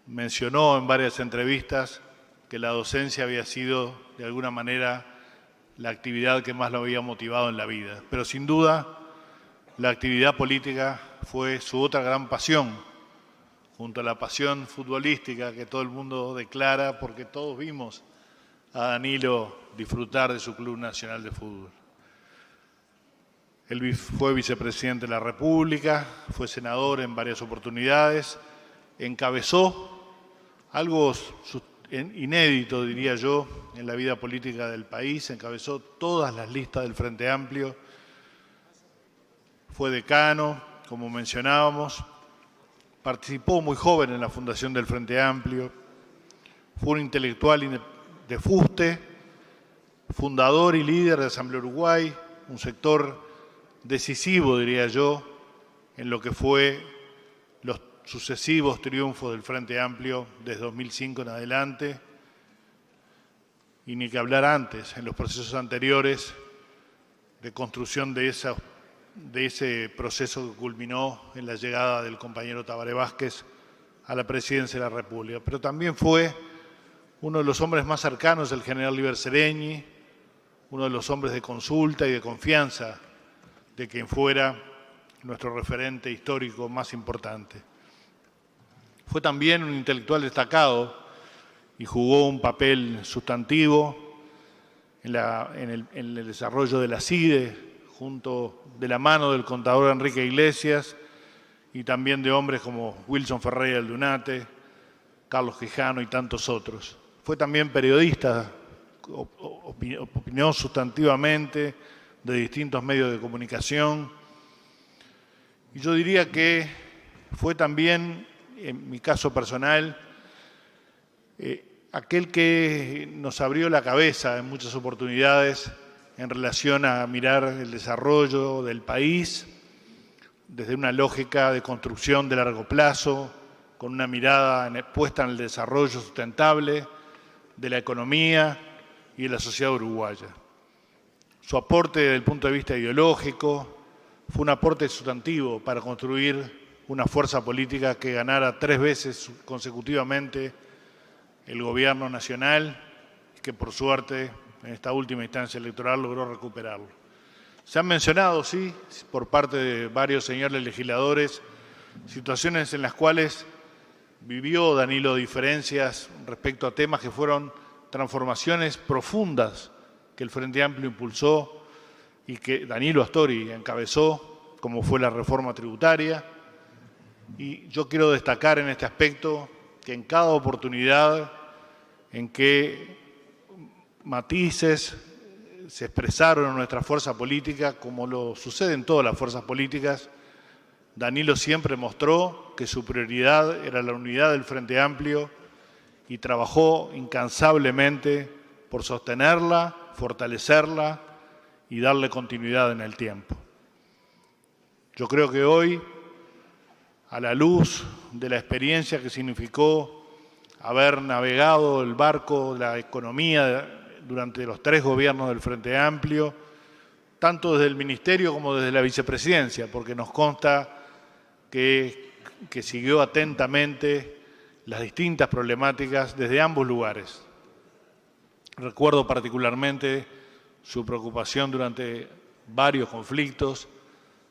S6: mencionó en varias entrevistas que la docencia había sido, de alguna manera, la actividad que más lo había motivado en la vida. Pero sin duda, la actividad política fue su otra gran pasión, junto a la pasión futbolística que todo el mundo declara, porque todos vimos a Danilo disfrutar de su Club Nacional de Fútbol. Él fue vicepresidente de la República, fue senador en varias oportunidades, encabezó algo inédito, diría yo, en la vida política del país, encabezó todas las listas del Frente Amplio, fue decano, como mencionábamos, participó muy joven en la fundación del Frente Amplio, fue un intelectual de fuste, fundador y líder de Asamblea Uruguay, un sector decisivo, diría yo, en lo que fue los sucesivos triunfos del Frente Amplio desde 2005 en adelante, y ni que hablar antes, en los procesos anteriores de construcción de ese proceso que culminó en la llegada del compañero Tabaré Vázquez a la presidencia de la República. Pero también fue uno de los hombres más cercanos del general Liber Seregni, uno de los hombres de consulta y de confianza de quien fuera nuestro referente histórico más importante. Fue también un intelectual destacado y jugó un papel sustantivo en el desarrollo de la CIDE, de la mano del contador Enrique Iglesias y también de hombres como Wilson Ferreira Aldunate, Carlos Quijano y tantos otros. Fue también periodista, opinó sustantivamente de distintos medios de comunicación. Y yo diría que fue también, en mi caso personal, aquel que nos abrió la cabeza en muchas oportunidades en relación a mirar el desarrollo del país desde una lógica de construcción de largo plazo, con una mirada puesta en el desarrollo sustentable de la economía y de la sociedad uruguaya. Su aporte desde el punto de vista ideológico fue un aporte sustantivo para construir una fuerza política que ganara 3 veces consecutivamente el gobierno nacional y que por suerte en esta última instancia electoral logró recuperarlo. Se han mencionado, sí, por parte de varios señores legisladores, situaciones en las cuales vivió Danilo diferencias respecto a temas que fueron transformaciones profundas que el Frente Amplio impulsó y que Danilo Astori encabezó, como fue la reforma tributaria. Y yo quiero destacar en este aspecto que en cada oportunidad en que matices se expresaron en nuestra fuerza política, como lo sucede en todas las fuerzas políticas, Danilo siempre mostró que su prioridad era la unidad del Frente Amplio y trabajó incansablemente por sostenerla, fortalecerla y darle continuidad en el tiempo. Yo creo que hoy, a la luz de la experiencia que significó haber navegado el barco de la economía durante los 3 gobiernos del Frente Amplio, tanto desde el Ministerio como desde la Vicepresidencia, porque nos consta que siguió atentamente las distintas problemáticas desde ambos lugares. Recuerdo particularmente su preocupación durante varios conflictos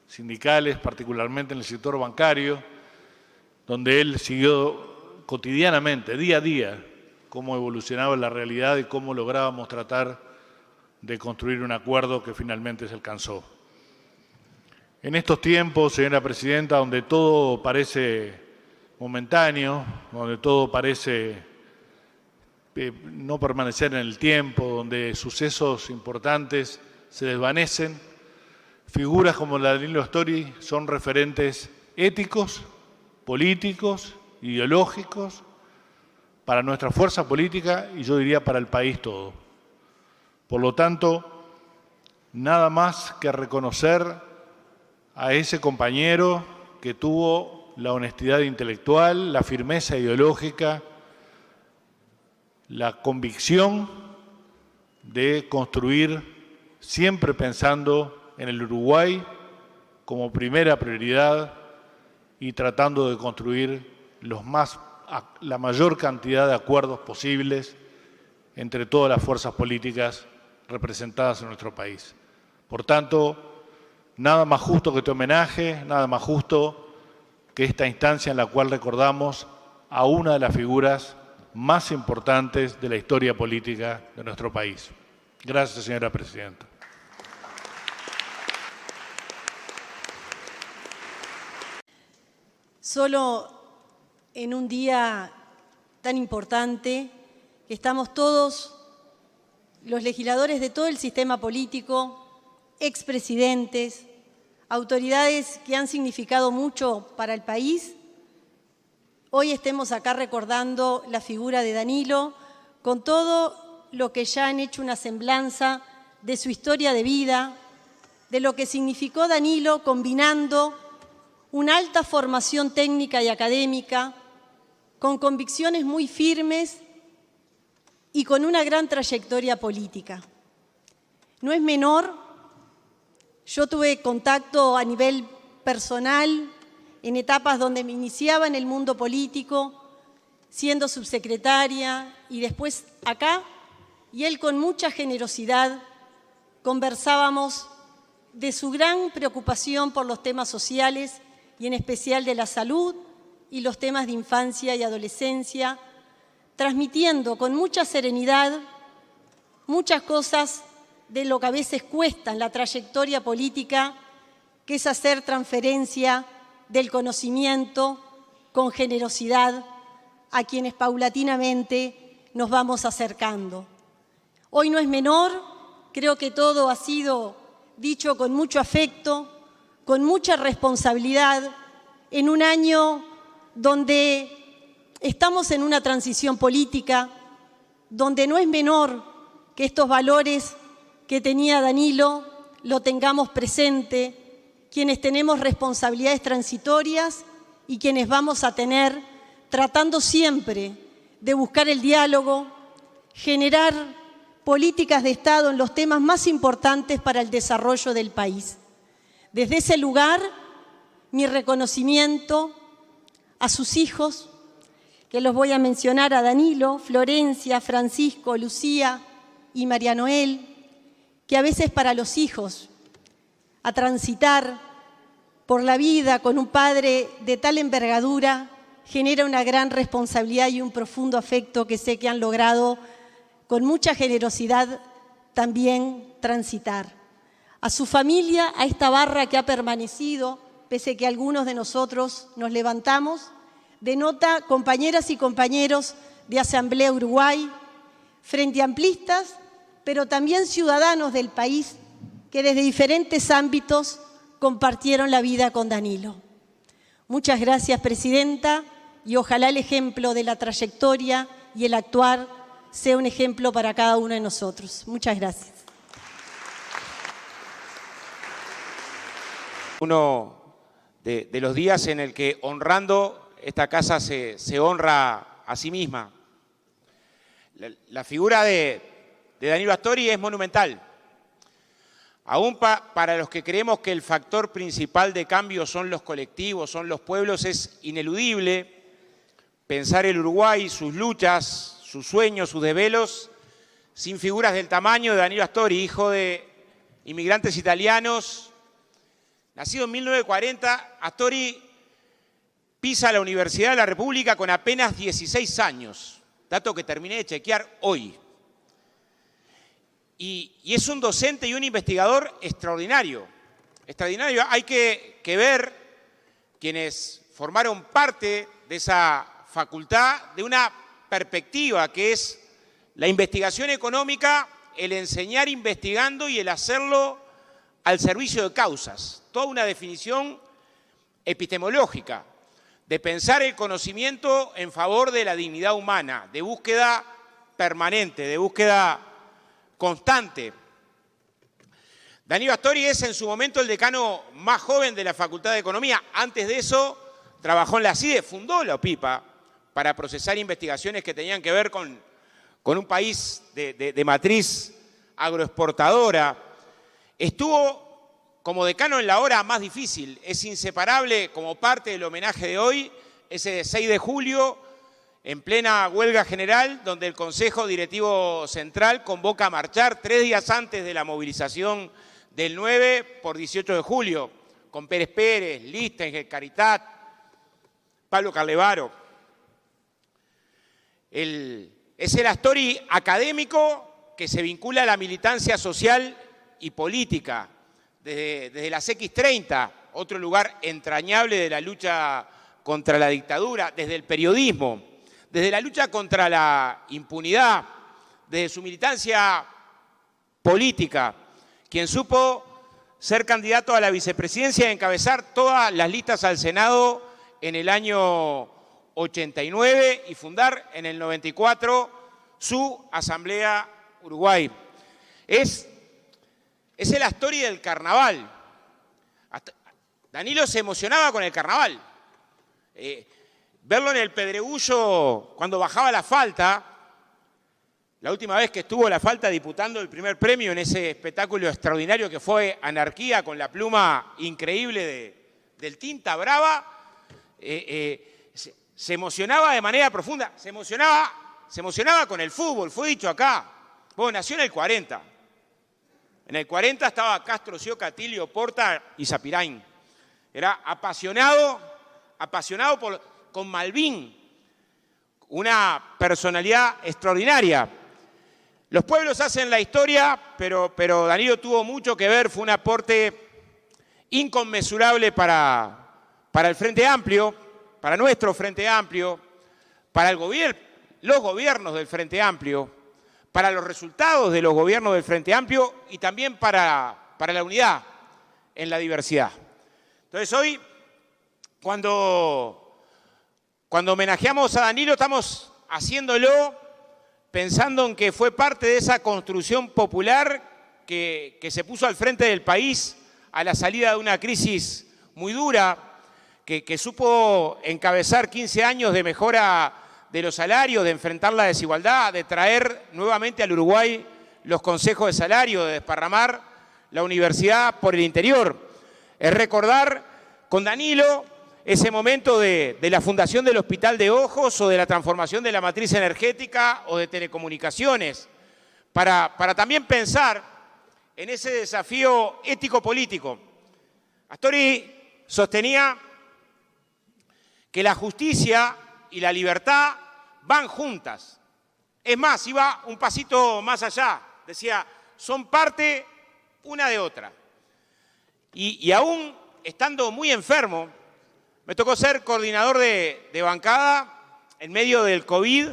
S6: sindicales, particularmente en el sector bancario, donde él siguió cotidianamente, día a día, cómo evolucionaba la realidad y cómo lográbamos tratar de construir un acuerdo que finalmente se alcanzó. En estos tiempos, señora Presidenta, donde todo parece momentáneo, donde todo parece no permanecer en el tiempo, donde sucesos importantes se desvanecen, figuras como la de Danilo Astori son referentes éticos, políticos, ideológicos, para nuestra fuerza política y yo diría para el país todo. Por lo tanto, nada más que reconocer a ese compañero que tuvo la honestidad intelectual, la firmeza ideológica, la convicción de construir siempre pensando en el Uruguay como primera prioridad y tratando de construir la mayor cantidad de acuerdos posibles entre todas las fuerzas políticas representadas en nuestro país. Por tanto, nada más justo que este homenaje, nada más justo que esta instancia en la cual recordamos a una de las figuras más importantes de la historia política de nuestro país. Gracias, señora Presidenta.
S7: Solo en un día tan importante que estamos todos, los legisladores de todo el sistema político, expresidentes, autoridades que han significado mucho para el país, hoy estemos acá recordando la figura de Danilo con todo lo que ya han hecho una semblanza de su historia de vida, de lo que significó Danilo combinando una alta formación técnica y académica, con convicciones muy firmes y con una gran trayectoria política. No es menor, yo tuve contacto a nivel personal en etapas donde me iniciaba en el mundo político, siendo subsecretaria y después acá, y él con mucha generosidad conversábamos de su gran preocupación por los temas sociales y en especial de la salud y los temas de infancia y adolescencia, transmitiendo con mucha serenidad muchas cosas de lo que a veces cuesta en la trayectoria política, que es hacer transferencia del conocimiento con generosidad a quienes paulatinamente nos vamos acercando. Hoy no es menor, creo que todo ha sido dicho con mucho afecto, con mucha responsabilidad, en un año donde estamos en una transición política, donde no es menor que estos valores que tenía Danilo lo tengamos presente quienes tenemos responsabilidades transitorias y quienes vamos a tener, tratando siempre de buscar el diálogo, generar políticas de Estado en los temas más importantes para el desarrollo del país. Desde ese lugar, mi reconocimiento a sus hijos, que los voy a mencionar, a Danilo, Florencia, Francisco, Lucía y María Noel, que a veces para los hijos, a transitar por la vida con un padre de tal envergadura, genera una gran responsabilidad y un profundo afecto que sé que han logrado con mucha generosidad también transitar. A su familia, a esta barra que ha permanecido, pese que algunos de nosotros nos levantamos, denota compañeras y compañeros de Asamblea Uruguay, frente amplistas, pero también ciudadanos del país que desde diferentes ámbitos compartieron la vida con Danilo. Muchas gracias, Presidenta, y ojalá el ejemplo de la trayectoria y el actuar sea un ejemplo para cada uno de nosotros. Muchas gracias.
S8: Uno de los días en el que honrando esta casa se honra a sí misma. La figura de Danilo Astori es monumental. Aún para los que creemos que el factor principal de cambio son los colectivos, son los pueblos, es ineludible pensar el Uruguay, sus luchas, sus sueños, sus desvelos, sin figuras del tamaño de Danilo Astori, hijo de inmigrantes italianos. Nacido en 1940, Astori pisa la Universidad de la República con apenas 16 años, dato que terminé de chequear hoy. Y es un docente y un investigador extraordinario. Extraordinario. Hay que ver quienes formaron parte de esa facultad de una perspectiva que es la investigación económica, el enseñar investigando y el hacerlo al servicio de causas. Toda una definición epistemológica de pensar el conocimiento en favor de la dignidad humana, de búsqueda permanente, de búsqueda constante. Danilo Astori es en su momento el decano más joven de la Facultad de Economía. Antes de eso trabajó en la CIDE, fundó la OPIPA para procesar investigaciones que tenían que ver con un país de matriz agroexportadora. Estuvo como decano en la hora más difícil. Es inseparable como parte del homenaje de hoy, ese 6 de julio, en plena huelga general, donde el Consejo Directivo Central convoca a marchar 3 días antes de la movilización del 9 por 18 de julio, con Pérez Pérez, Lichtenstein, Caritat, Pablo Carlevaro. Es el Astori académico que se vincula a la militancia social y política, desde las X30, otro lugar entrañable de la lucha contra la dictadura, desde el periodismo, desde la lucha contra la impunidad, desde su militancia política, quien supo ser candidato a la vicepresidencia y encabezar todas las listas al Senado en el año 89 y fundar en el 94 su Asamblea Uruguay. Es el Astori del carnaval. Danilo se emocionaba con el carnaval. Verlo en el Pedregullo cuando bajaba la falta, la última vez que estuvo la falta disputando el primer premio en ese espectáculo extraordinario que fue Anarquía con la pluma increíble del Tinta Brava, se emocionaba de manera profunda, se emocionaba con el fútbol, fue dicho acá. Bueno, nació en el 40. En el 40 estaba Castro, Sioca, Tilio, Porta y Sapirain. Era apasionado con Malvin, una personalidad extraordinaria. Los pueblos hacen la historia, pero Danilo tuvo mucho que ver, fue un aporte inconmensurable para el Frente Amplio, para nuestro Frente Amplio, para los gobiernos del Frente Amplio, para los resultados de los gobiernos del Frente Amplio y también para la unidad en la diversidad. Entonces hoy, cuando homenajeamos a Danilo, estamos haciéndolo pensando en que fue parte de esa construcción popular que se puso al frente del país a la salida de una crisis muy dura, que supo encabezar 15 años de mejora de los salarios, de enfrentar la desigualdad, de traer nuevamente al Uruguay los consejos de salario, de desparramar la universidad por el interior. Es recordar con Danilo ese momento de la fundación del Hospital de Ojos o de la transformación de la matriz energética o de telecomunicaciones, para también pensar en ese desafío ético-político. Astori sostenía que la justicia y la libertad van juntas. Es más, iba un pasito más allá. Decía, son parte una de otra. Y aún estando muy enfermo, me tocó ser coordinador de bancada en medio del COVID,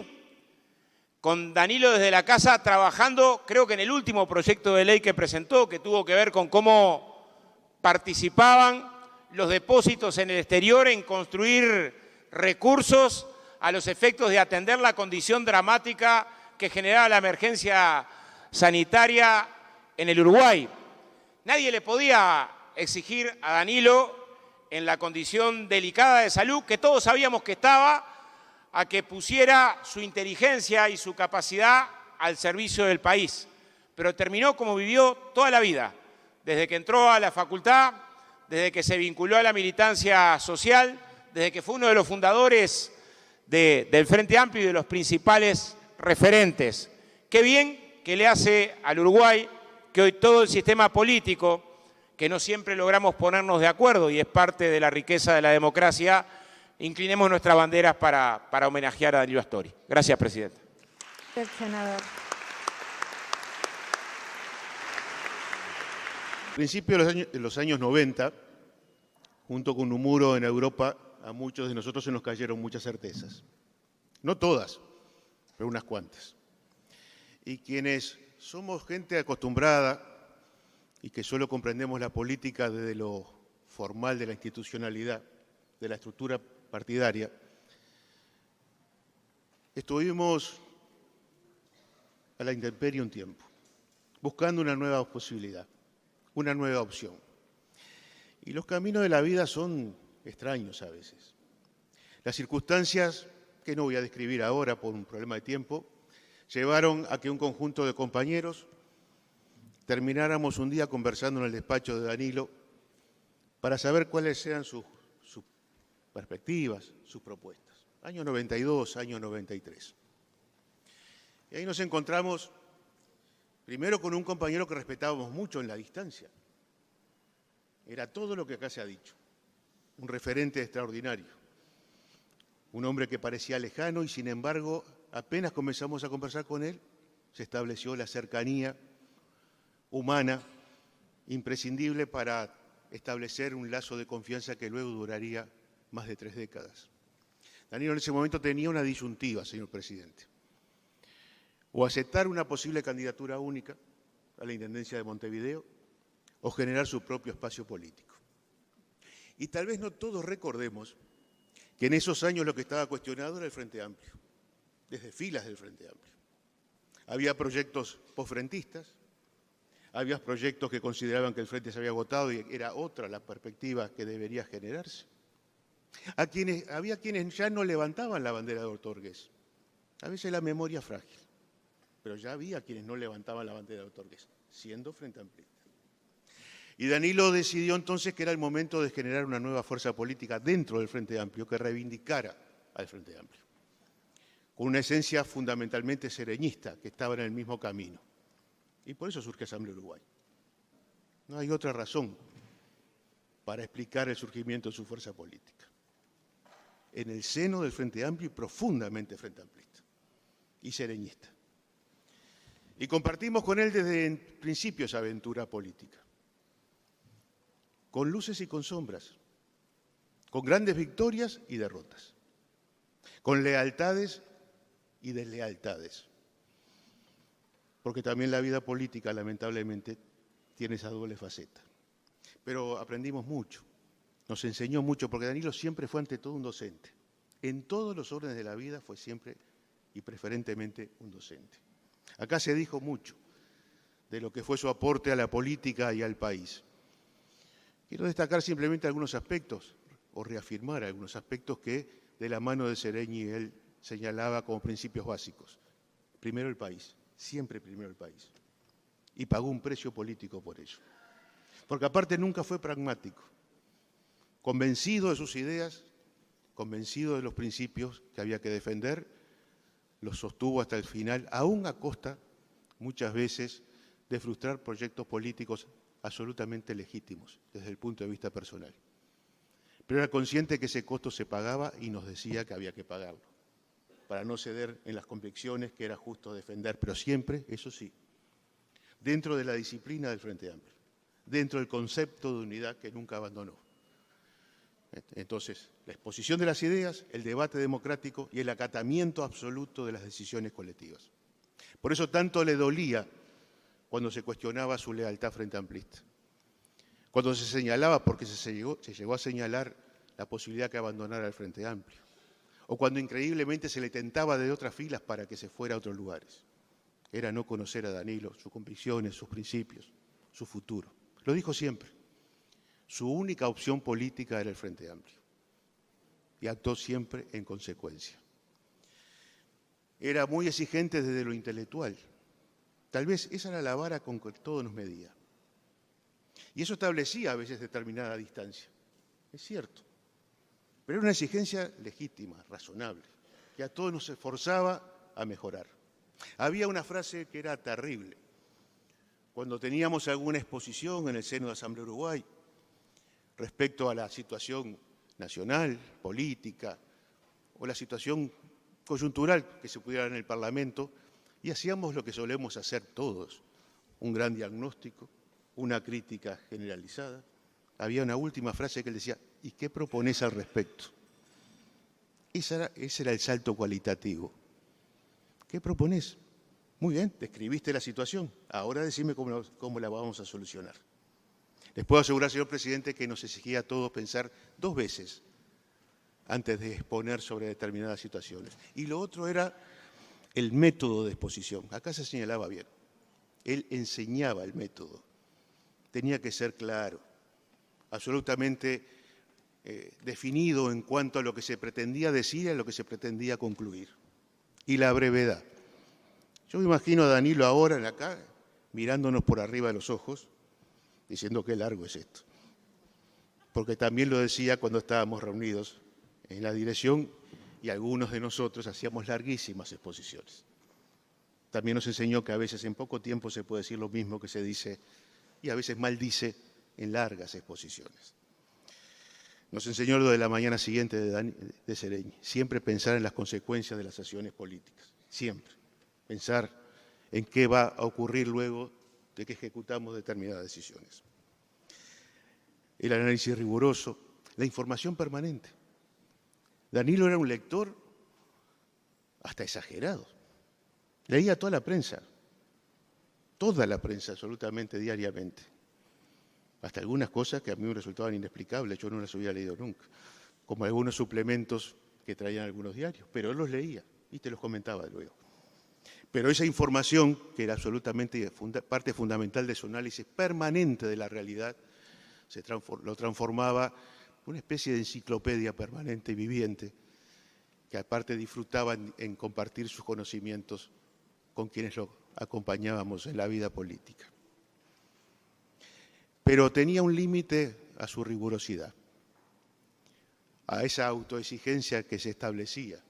S8: con Danilo desde la casa trabajando, creo que en el último proyecto de ley que presentó, que tuvo que ver con cómo participaban los depósitos en el exterior en construir recursos a los efectos de atender la condición dramática que generaba la emergencia sanitaria en el Uruguay. Nadie le podía exigir a Danilo, en la condición delicada de salud que todos sabíamos que estaba, a que pusiera su inteligencia y su capacidad al servicio del país. Pero terminó como vivió toda la vida, desde que entró a la facultad, desde que se vinculó a la militancia social, desde que fue uno de los fundadores del Frente Amplio y de los principales referentes. Qué bien que le hace al Uruguay que hoy todo el sistema político, que no siempre logramos ponernos de acuerdo y es parte de la riqueza de la democracia, inclinemos nuestras banderas para homenajear a Danilo Astori. Gracias, presidente.
S9: Senador.
S10: A principios de los años 90, junto con un muro en Europa, a muchos de nosotros se nos cayeron muchas certezas. No todas, pero unas cuantas. Y quienes somos gente acostumbrada y que solo comprendemos la política desde lo formal de la institucionalidad, de la estructura partidaria, estuvimos a la intemperie un tiempo, buscando una nueva posibilidad, una nueva opción. Y los caminos de la vida son extraños a veces. Las circunstancias, que no voy a describir ahora por un problema de tiempo, llevaron a que un conjunto de compañeros termináramos un día conversando en el despacho de Danilo para saber cuáles eran sus perspectivas, sus propuestas. Año 92, año 93. Y ahí nos encontramos primero con un compañero que respetábamos mucho en la distancia. Era todo lo que acá se ha dicho. Un referente extraordinario. Un hombre que parecía lejano y, sin embargo, apenas comenzamos a conversar con él, se estableció la cercanía humana imprescindible para establecer un lazo de confianza que luego duraría más de 3 décadas. Danilo en ese momento tenía una disyuntiva, señor presidente. O aceptar una posible candidatura única a la Intendencia de Montevideo o generar su propio espacio político. Y tal vez no todos recordemos que en esos años lo que estaba cuestionado era el Frente Amplio, desde filas del Frente Amplio. Había proyectos posfrentistas, había proyectos que consideraban que el Frente se había agotado y era otra la perspectiva que debería generarse. Había quienes ya no levantaban la bandera de Otorgués. A veces la memoria es frágil, pero ya había quienes no levantaban la bandera de Otorgués, siendo Frente Amplista. Y Danilo decidió entonces que era el momento de generar una nueva fuerza política dentro del Frente Amplio que reivindicara al Frente Amplio, con una esencia fundamentalmente sereñista que estaba en el mismo camino. Y por eso surge Asamblea Uruguay. No hay otra razón para explicar el surgimiento de su fuerza política. En el seno del Frente Amplio y profundamente Frente Amplista y sereñista. Y compartimos con él desde el principio esa aventura política. Con luces y con sombras, con grandes victorias y derrotas, con lealtades y deslealtades, porque también la vida política, lamentablemente, tiene esa doble faceta. Pero aprendimos mucho, nos enseñó mucho, porque Danilo siempre fue ante todo un docente. En todos los órdenes de la vida fue siempre y preferentemente un docente. Acá se dijo mucho de lo que fue su aporte a la política y al país. Quiero destacar simplemente algunos aspectos, o reafirmar algunos aspectos que de la mano de Seregni él señalaba como principios básicos. Primero el país, siempre primero el país. Y pagó un precio político por ello. Porque aparte nunca fue pragmático. Convencido de sus ideas, convencido de los principios que había que defender, los sostuvo hasta el final, aún a costa, muchas veces, de frustrar proyectos políticos absolutamente legítimos desde el punto de vista personal. Pero era consciente que ese costo se pagaba y nos decía que había que pagarlo, para no ceder en las convicciones que era justo defender, pero siempre, eso sí, dentro de la disciplina del Frente Amplio, dentro del concepto de unidad que nunca abandonó. Entonces, la exposición de las ideas, el debate democrático y el acatamiento absoluto de las decisiones colectivas. Por eso tanto le dolía cuando se cuestionaba su lealtad frente amplista. Cuando se señalaba, porque se llegó a señalar la posibilidad que abandonara el Frente Amplio. O cuando increíblemente se le tentaba de otras filas para que se fuera a otros lugares. Era no conocer a Danilo, sus convicciones, sus principios, su futuro. Lo dijo siempre. Su única opción política era el Frente Amplio. Y actuó siempre en consecuencia. Era muy exigente desde lo intelectual. Tal vez esa era la vara con que todo nos medía. Y eso establecía a veces determinada distancia. Es cierto. Pero era una exigencia legítima, razonable, que a todos nos esforzaba a mejorar. Había una frase que era terrible. Cuando teníamos alguna exposición en el seno de Asamblea Uruguay respecto a la situación nacional, política, o la situación coyuntural que se pudiera dar en el Parlamento, y hacíamos lo que solemos hacer todos, un gran diagnóstico, una crítica generalizada. Había una última frase que él decía, ¿y qué propones al respecto? Ese era el salto cualitativo. ¿Qué propones? Muy bien, describiste la situación, ahora decime cómo la vamos a solucionar. Les puedo asegurar, señor presidente, que nos exigía a todos pensar 2 veces antes de exponer sobre determinadas situaciones. Y lo otro era el método de exposición. Acá se señalaba bien. Él enseñaba el método. Tenía que ser claro, absolutamente definido en cuanto a lo que se pretendía decir y a lo que se pretendía concluir. Y la brevedad. Yo me imagino a Danilo ahora acá, mirándonos por arriba de los ojos, diciendo qué largo es esto. Porque también lo decía cuando estábamos reunidos en la dirección y algunos de nosotros hacíamos larguísimas exposiciones. También nos enseñó que a veces en poco tiempo se puede decir lo mismo que se dice y a veces maldice en largas exposiciones. Nos enseñó lo de la mañana siguiente de Seregni, siempre pensar en las consecuencias de las acciones políticas, siempre. Pensar en qué va a ocurrir luego de que ejecutamos determinadas decisiones. El análisis riguroso, la información permanente. Danilo era un lector hasta exagerado. Leía toda la prensa absolutamente diariamente. Hasta algunas cosas que a mí me resultaban inexplicables, yo no las había leído nunca, como algunos suplementos que traían algunos diarios, pero él los leía y te los comentaba luego. Pero esa información, que era absolutamente parte fundamental de su análisis permanente de la realidad, lo transformaba en una especie de enciclopedia permanente y viviente, que aparte disfrutaba en compartir sus conocimientos con quienes lo acompañábamos en la vida política. Pero tenía un límite a su rigurosidad, a esa autoexigencia que se establecía,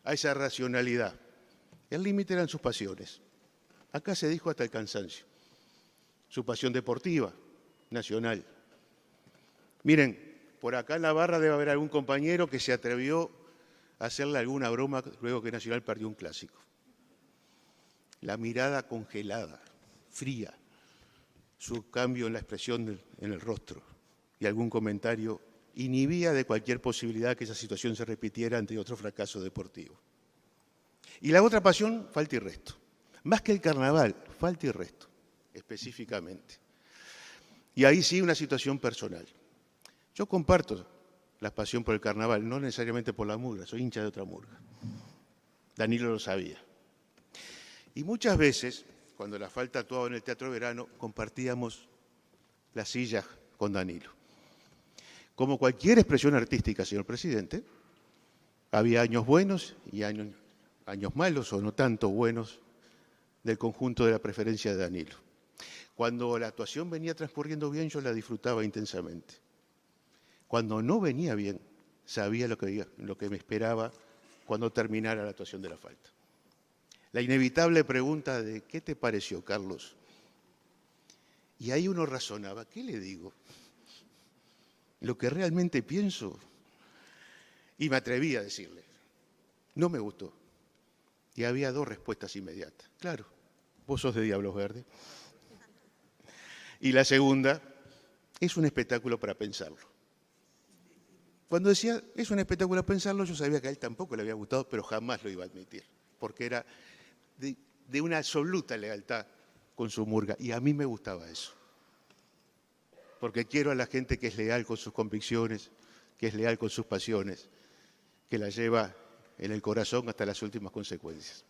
S10: a esa racionalidad. El límite eran sus pasiones. Acá se dijo hasta el cansancio. Su pasión deportiva, nacional. Miren, por acá en la barra debe haber algún compañero que se atrevió a hacerle alguna broma luego que Nacional perdió un clásico. La mirada congelada, fría, su cambio en la expresión en el rostro y algún comentario inhibía de cualquier posibilidad que esa situación se repitiera ante otro fracaso deportivo. Y la otra pasión, falta y resto. Más que el carnaval, falta y resto, específicamente. Y ahí sí una situación personal. Yo comparto la pasión por el carnaval, no necesariamente por la murga, soy hincha de otra murga. Danilo lo sabía. Y muchas veces, cuando la falta actuaba en el Teatro Verano, compartíamos la silla con Danilo. Como cualquier expresión artística, señor presidente, había años buenos y años malos o no tanto buenos del conjunto de la preferencia de Danilo. Cuando la actuación venía transcurriendo bien, yo la disfrutaba intensamente. Cuando no venía bien, sabía lo que me esperaba cuando terminara la actuación de la falta. La inevitable pregunta de ¿qué te pareció, Carlos? Y ahí uno razonaba, ¿qué le digo? Lo que realmente pienso. Y me atreví a decirle, no me gustó. Y había dos respuestas inmediatas. Claro, vos sos de Diablos Verdes. Y la segunda, es un espectáculo para pensarlo. Cuando decía, es un espectáculo para pensarlo, yo sabía que a él tampoco le había gustado, pero jamás lo iba a admitir, porque era de una absoluta lealtad con su murga, y a mí me gustaba eso. Porque quiero a la gente que es leal con sus convicciones, que es leal con sus pasiones, que la lleva en el corazón hasta las últimas consecuencias.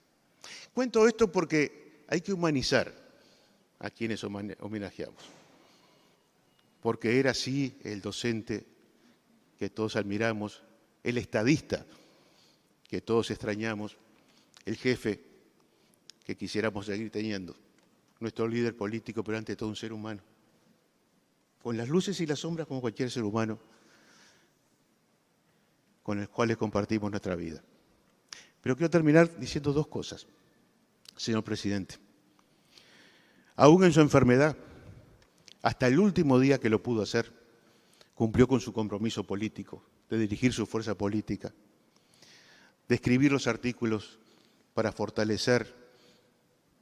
S10: Cuento esto porque hay que humanizar a quienes homenajeamos. Porque era así el docente que todos admiramos, el estadista que todos extrañamos, el jefe que quisiéramos seguir teniendo, nuestro líder político, pero ante todo un ser humano, con las luces y las sombras como cualquier ser humano, con el cual compartimos nuestra vida. Pero quiero terminar diciendo dos cosas, señor presidente. Aún en su enfermedad, hasta el último día que lo pudo hacer, cumplió con su compromiso político, de dirigir su fuerza política, de escribir los artículos para fortalecer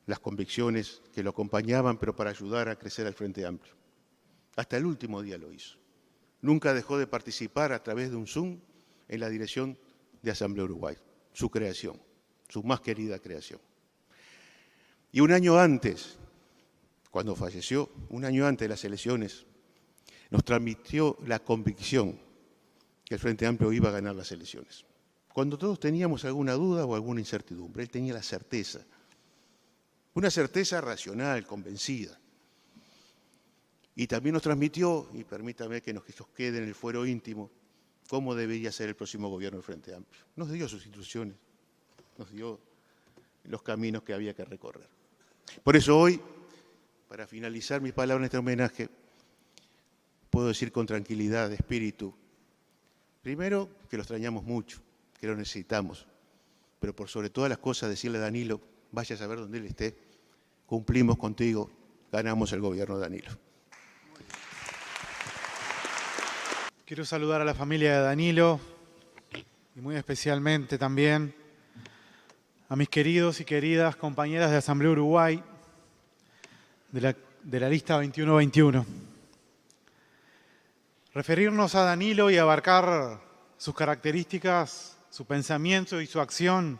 S10: las convicciones que lo acompañaban, pero para ayudar a crecer al Frente Amplio. Hasta el último día lo hizo. Nunca dejó de participar a través de un Zoom en la dirección de Asamblea Uruguay, su creación, su más querida creación. Y un año antes, cuando falleció, un año antes de las elecciones, nos transmitió la convicción que el Frente Amplio iba a ganar las elecciones. Cuando todos teníamos alguna duda o alguna incertidumbre, él tenía la certeza, una certeza racional, convencida. Y también nos transmitió, y permítame que nos quede en el fuero íntimo, cómo debería ser el próximo gobierno del Frente Amplio. Nos dio sus instrucciones, nos dio los caminos que había que recorrer. Por eso hoy, para finalizar mis palabras en este homenaje, puedo decir con tranquilidad de espíritu, primero, que lo extrañamos mucho, que lo necesitamos, pero por sobre todas las cosas decirle a Danilo, vaya a saber dónde él esté, cumplimos contigo, ganamos el gobierno de Danilo.
S11: Quiero saludar a la familia de Danilo y muy especialmente también a mis queridos y queridas compañeras de Asamblea Uruguay de la lista 2121. Referirnos a Danilo y abarcar sus características, su pensamiento y su acción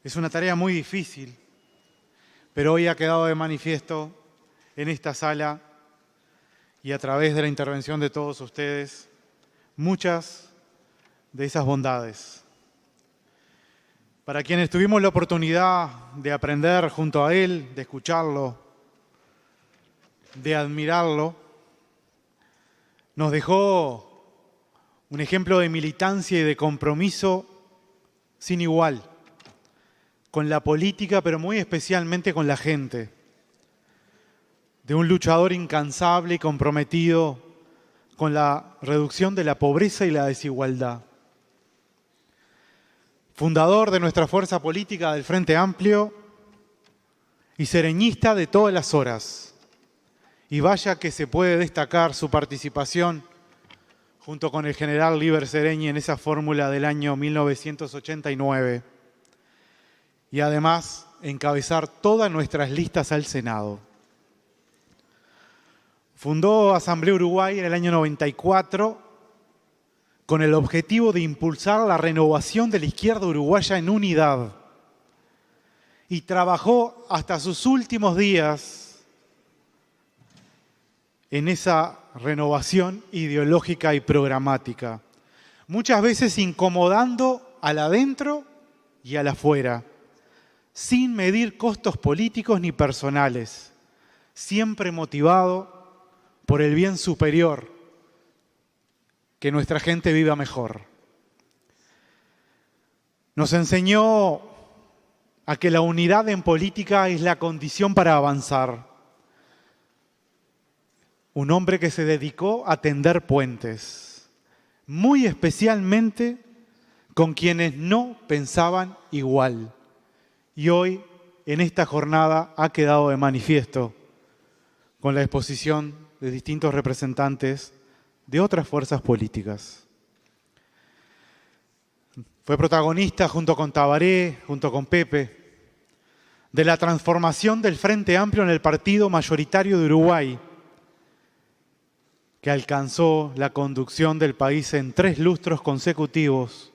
S11: es una tarea muy difícil, pero hoy ha quedado de manifiesto en esta sala y a través de la intervención de todos ustedes muchas de esas bondades. Para quienes tuvimos la oportunidad de aprender junto a él, de escucharlo, de admirarlo, nos dejó un ejemplo de militancia y de compromiso sin igual con la política, pero muy especialmente con la gente, de un luchador incansable y comprometido con la reducción de la pobreza y la desigualdad. Fundador de nuestra fuerza política del Frente Amplio y sereñista de todas las horas. Y vaya que se puede destacar su participación junto con el general Líber Sereñi en esa fórmula del año 1989. Y además encabezar todas nuestras listas al Senado. Fundó Asamblea Uruguay en el año 94 con el objetivo de impulsar la renovación de la izquierda uruguaya en unidad. Y trabajó hasta sus últimos días en esa renovación ideológica y programática. Muchas veces incomodando al adentro y al afuera, sin medir costos políticos ni personales, siempre motivado por el bien superior que nuestra gente viva mejor. Nos enseñó a que la unidad en política es la condición para avanzar. Un hombre que se dedicó a tender puentes, muy especialmente con quienes no pensaban igual. Y hoy, en esta jornada, ha quedado de manifiesto con la exposición de distintos representantes de otras fuerzas políticas. Fue protagonista junto con Tabaré, junto con Pepe, de la transformación del Frente Amplio en el partido mayoritario de Uruguay, que alcanzó la conducción del país en 3 lustros consecutivos,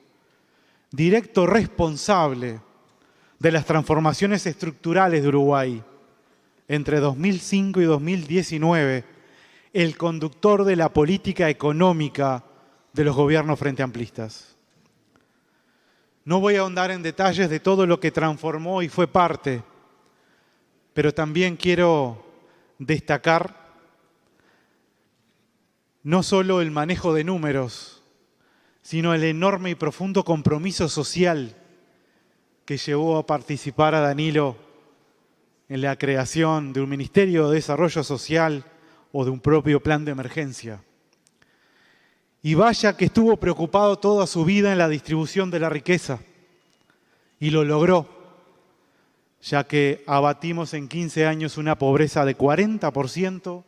S11: directo responsable de las transformaciones estructurales de Uruguay. Entre 2005 y 2019, el conductor de la política económica de los gobiernos frente amplistas. No voy a ahondar en detalles de todo lo que transformó y fue parte, pero también quiero destacar no solo el manejo de números, sino el enorme y profundo compromiso social que llevó a participar a Danilo en la creación de un Ministerio de Desarrollo Social o de un propio plan de emergencia. Y vaya que estuvo preocupado toda su vida en la distribución de la riqueza. Y lo logró, ya que abatimos en 15 años una pobreza de 40%,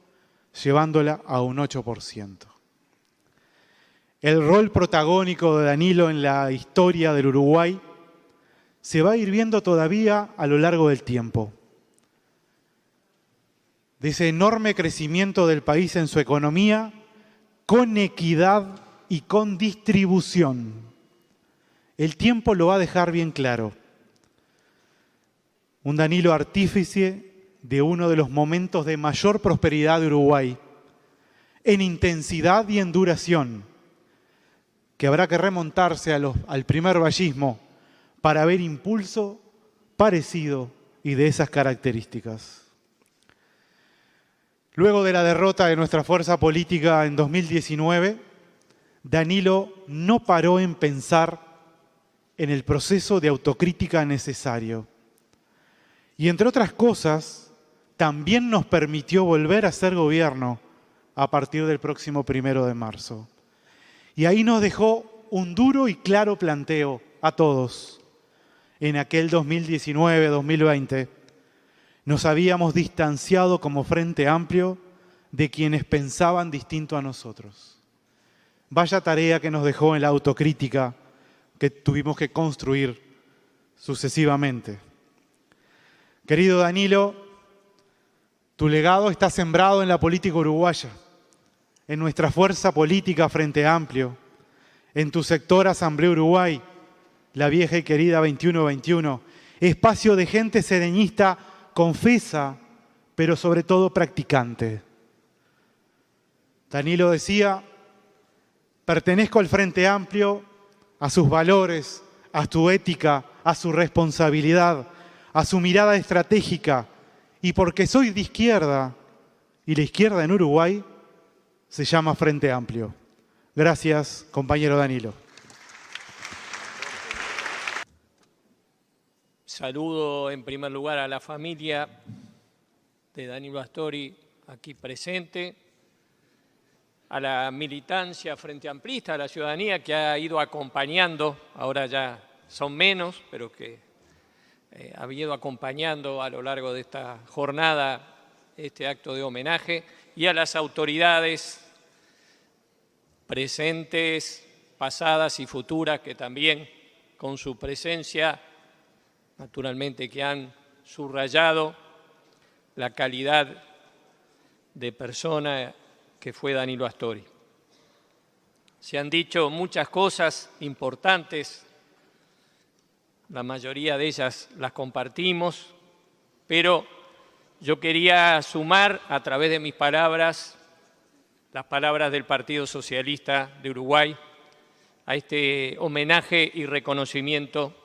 S11: llevándola a un 8%. El rol protagónico de Danilo en la historia del Uruguay se va a ir viendo todavía a lo largo del tiempo. De ese enorme crecimiento del país en su economía, con equidad y con distribución. El tiempo lo va a dejar bien claro. Un Danilo artífice de uno de los momentos de mayor prosperidad de Uruguay, en intensidad y en duración, que habrá que remontarse al primer vallismo para ver impulso parecido y de esas características. Luego de la derrota de nuestra fuerza política en 2019, Danilo no paró en pensar en el proceso de autocrítica necesario. Y entre otras cosas, también nos permitió volver a ser gobierno a partir del próximo 1 de marzo. Y ahí nos dejó un duro y claro planteo a todos. En aquel 2019-2020 nos habíamos distanciado como Frente Amplio de quienes pensaban distinto a nosotros. Vaya tarea que nos dejó en la autocrítica que tuvimos que construir sucesivamente. Querido Danilo, tu legado está sembrado en la política uruguaya, en nuestra fuerza política Frente Amplio, en tu sector Asamblea Uruguay, la vieja y querida 2121, espacio de gente sereñista confesa, pero sobre todo practicante. Danilo decía, pertenezco al Frente Amplio, a sus valores, a su ética, a su responsabilidad, a su mirada estratégica, y porque soy de izquierda, y la izquierda en Uruguay se llama Frente Amplio. Gracias, compañero Danilo.
S12: Saludo en primer lugar a la familia de Danilo Astori aquí presente, a la militancia frente amplista, a la ciudadanía que ha ido acompañando, ahora ya son menos, pero que ha ido acompañando a lo largo de esta jornada este acto de homenaje, y a las autoridades presentes, pasadas y futuras que también con su presencia naturalmente que han subrayado la calidad de persona que fue Danilo Astori. Se han dicho muchas cosas importantes, la mayoría de ellas las compartimos, pero yo quería sumar a través de mis palabras, las palabras del Partido Socialista de Uruguay, a este homenaje y reconocimiento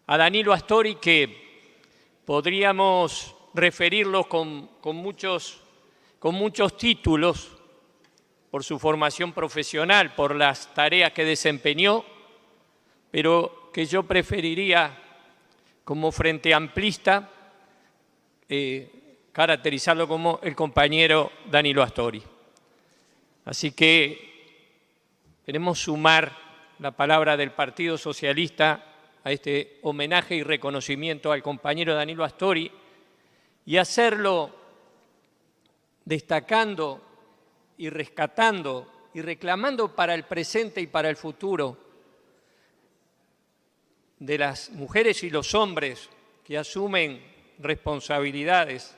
S12: a Danilo Astori, que podríamos referirlo con muchos títulos, por su formación profesional, por las tareas que desempeñó, pero que yo preferiría, como frente amplista, caracterizarlo como el compañero Danilo Astori. Así que queremos sumar la palabra del Partido Socialista a este homenaje y reconocimiento al compañero Danilo Astori y hacerlo destacando y rescatando y reclamando para el presente y para el futuro de las mujeres y los hombres que asumen responsabilidades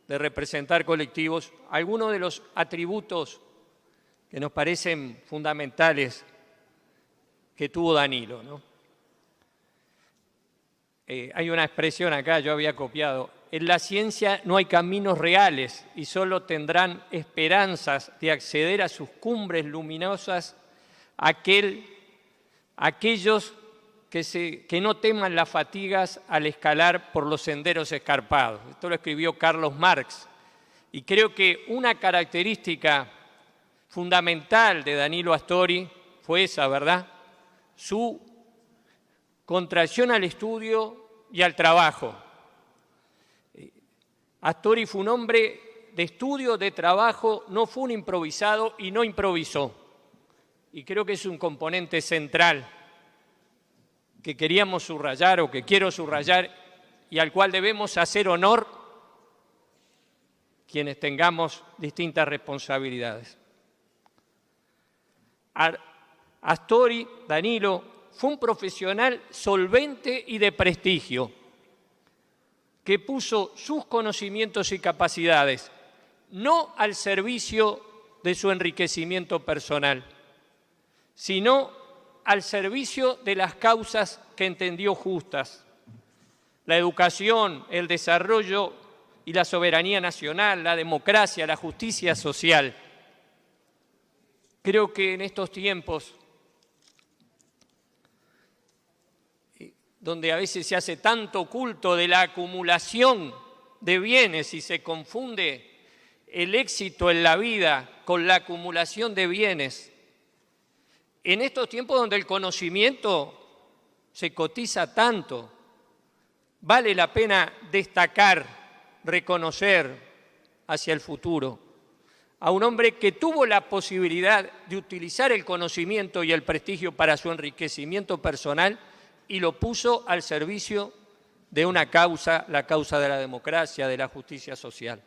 S12: de representar colectivos, algunos de los atributos que nos parecen fundamentales que tuvo Danilo, ¿no? Hay una expresión acá, yo había copiado: en la ciencia no hay caminos reales y solo tendrán esperanzas de acceder a sus cumbres luminosas aquellos que no teman las fatigas al escalar por los senderos escarpados. Esto lo escribió Carlos Marx. Y creo que una característica fundamental de Danilo Astori fue esa, ¿verdad? Su contracción al estudio y al trabajo. Astori fue un hombre de estudio, de trabajo, no fue un improvisado y no improvisó. Y creo que es un componente central que queríamos subrayar o que quiero subrayar y al cual debemos hacer honor quienes tengamos distintas responsabilidades. Astori, Danilo, fue un profesional solvente y de prestigio que puso sus conocimientos y capacidades no al servicio de su enriquecimiento personal, sino al servicio de las causas que entendió justas: la educación, el desarrollo y la soberanía nacional, la democracia, la justicia social. Creo que en estos tiempos, donde a veces se hace tanto culto de la acumulación de bienes y se confunde el éxito en la vida con la acumulación de bienes, en estos tiempos donde el conocimiento se cotiza tanto, vale la pena destacar, reconocer hacia el futuro a un hombre que tuvo la posibilidad de utilizar el conocimiento y el prestigio para su enriquecimiento personal y lo puso al servicio de una causa, la causa de la democracia, de la justicia social.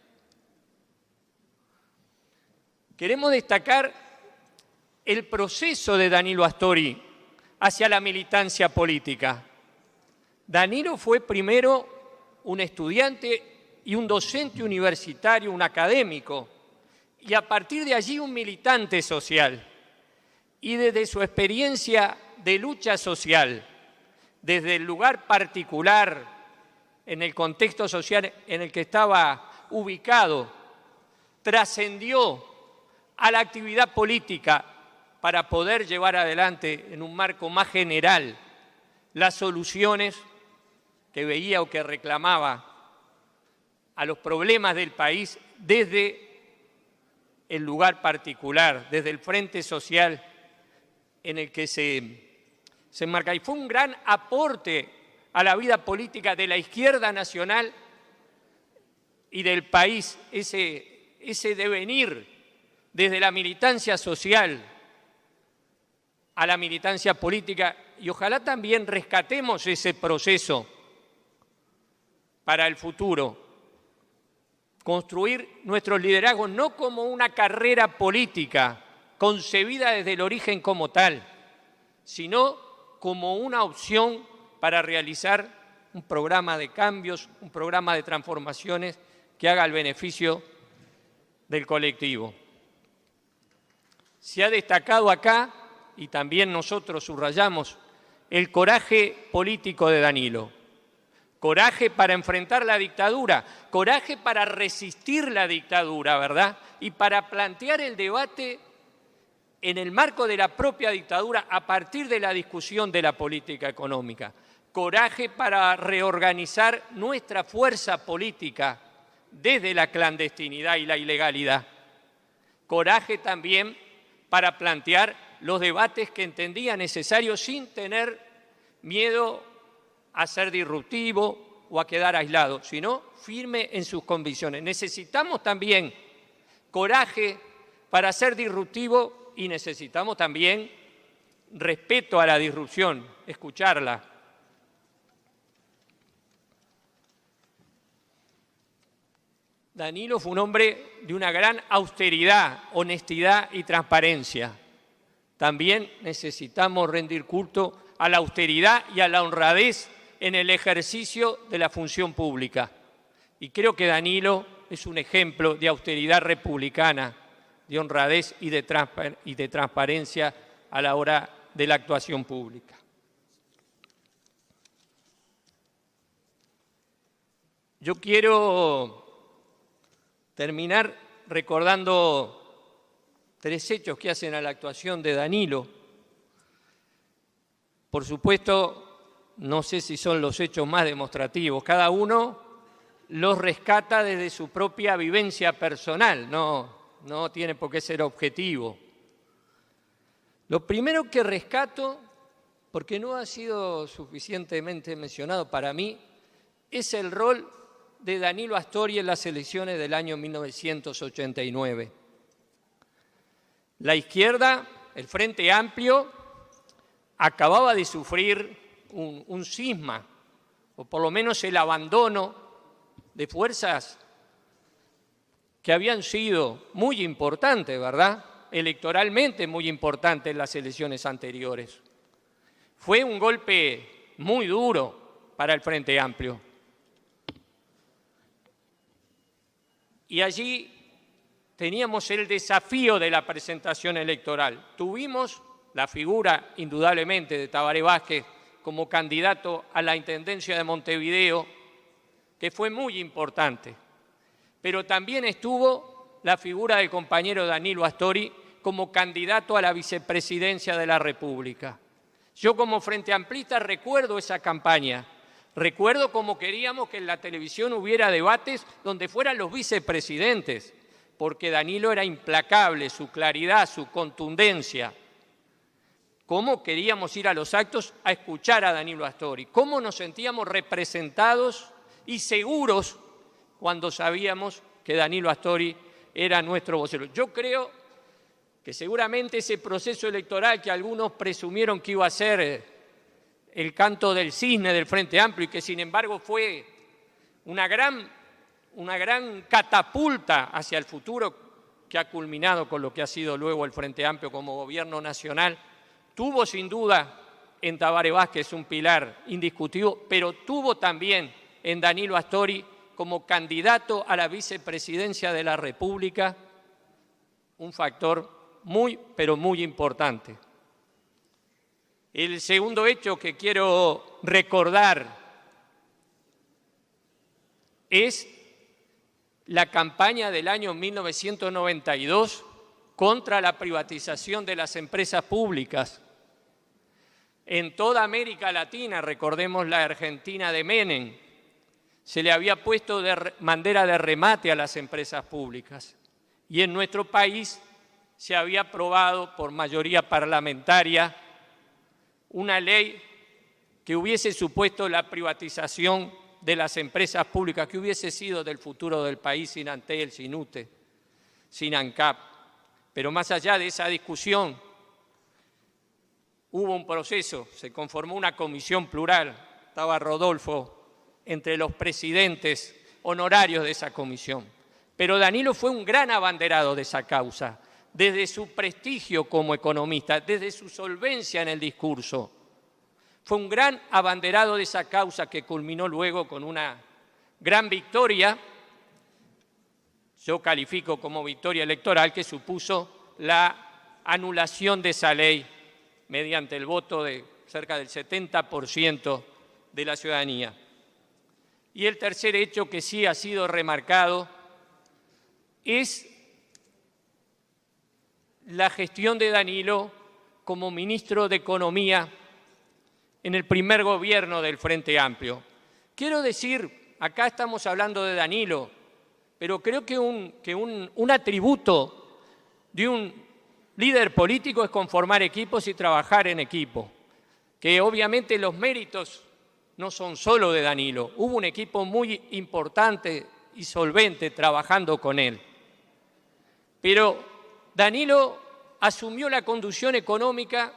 S12: Queremos destacar el proceso de Danilo Astori hacia la militancia política. Danilo fue primero un estudiante y un docente universitario, un académico, y a partir de allí un militante social. Y desde su experiencia de lucha social, desde el lugar particular, en el contexto social en el que estaba ubicado, trascendió a la actividad política para poder llevar adelante en un marco más general las soluciones que veía o que reclamaba a los problemas del país desde el lugar particular, desde el frente social en el que se marca. Y fue un gran aporte a la vida política de la izquierda nacional y del país, ese devenir desde la militancia social a la militancia política, y ojalá también rescatemos ese proceso para el futuro. Construir nuestros liderazgos no como una carrera política concebida desde el origen como tal, sino como una opción para realizar un programa de cambios, un programa de transformaciones que haga el beneficio del colectivo. Se ha destacado acá, y también nosotros subrayamos, el coraje político de Danilo. Coraje para enfrentar la dictadura, coraje para resistir la dictadura, ¿verdad? Y para plantear el debate en el marco de la propia dictadura a partir de la discusión de la política económica. Coraje para reorganizar nuestra fuerza política desde la clandestinidad y la ilegalidad. coraje también para plantear los debates que entendía necesarios sin tener miedo a ser disruptivo o a quedar aislado, sino firme en sus convicciones. Necesitamos también coraje para ser disruptivo y necesitamos también respeto a la disrupción, escucharla. Danilo fue un hombre de una gran austeridad, honestidad y transparencia. También necesitamos rendir culto a la austeridad y a la honradez en el ejercicio de la función pública. Y creo que Danilo es un ejemplo de austeridad republicana, de honradez y de transparencia a la hora de la actuación pública. Yo quiero terminar recordando 3 hechos que hacen a la actuación de Danilo. Por supuesto, no sé si son los hechos más demostrativos. Cada uno los rescata desde su propia vivencia personal, no tiene por qué ser objetivo. Lo primero que rescato, porque no ha sido suficientemente mencionado para mí, es el rol de Danilo Astori en las elecciones del año 1989. La izquierda, el Frente Amplio, acababa de sufrir un cisma, o por lo menos el abandono de fuerzas que habían sido muy importantes, ¿verdad? Electoralmente muy importantes en las elecciones anteriores. Fue un golpe muy duro para el Frente Amplio. Y allí teníamos el desafío de la presentación electoral. Tuvimos la figura, indudablemente, de Tabaré Vázquez como candidato a la Intendencia de Montevideo, que fue muy importante. Pero también estuvo la figura del compañero Danilo Astori como candidato a la vicepresidencia de la República. Yo como Frente Amplista recuerdo esa campaña. Recuerdo cómo queríamos que en la televisión hubiera debates donde fueran los vicepresidentes, porque Danilo era implacable, su claridad, su contundencia. Cómo queríamos ir a los actos a escuchar a Danilo Astori, cómo nos sentíamos representados y seguros cuando sabíamos que Danilo Astori era nuestro vocero. Yo creo que seguramente ese proceso electoral que algunos presumieron que iba a ser el canto del cisne del Frente Amplio y que sin embargo fue una gran catapulta hacia el futuro que ha culminado con lo que ha sido luego el Frente Amplio como gobierno nacional, tuvo sin duda en Tabaré Vázquez un pilar indiscutible, pero tuvo también en Danilo Astori como candidato a la vicepresidencia de la República un factor muy, pero muy importante. El segundo hecho que quiero recordar es la campaña del año 1992 contra la privatización de las empresas públicas. En toda América Latina, recordemos la Argentina de Menem, se le había puesto bandera de remate a las empresas públicas. Y en nuestro país se había aprobado por mayoría parlamentaria una ley que hubiese supuesto la privatización de las empresas públicas, que hubiese sido del futuro del país sin Antel, sin UTE, sin ANCAP. Pero más allá de esa discusión, hubo un proceso, se conformó una comisión plural, estaba Rodolfo entre los presidentes honorarios de esa comisión. Pero Danilo fue un gran abanderado de esa causa, desde su prestigio como economista, desde su solvencia en el discurso. Fue un gran abanderado de esa causa que culminó luego con una gran victoria, yo califico como victoria electoral, que supuso la anulación de esa ley mediante el voto de cerca del 70% de la ciudadanía. Y el tercer hecho que sí ha sido remarcado es la gestión de Danilo como ministro de Economía en el primer gobierno del Frente Amplio. Quiero decir, acá estamos hablando de Danilo, pero creo que un atributo de un líder político es conformar equipos y trabajar en equipo, que obviamente los méritos no son solo de Danilo, hubo un equipo muy importante y solvente trabajando con él. Pero Danilo asumió la conducción económica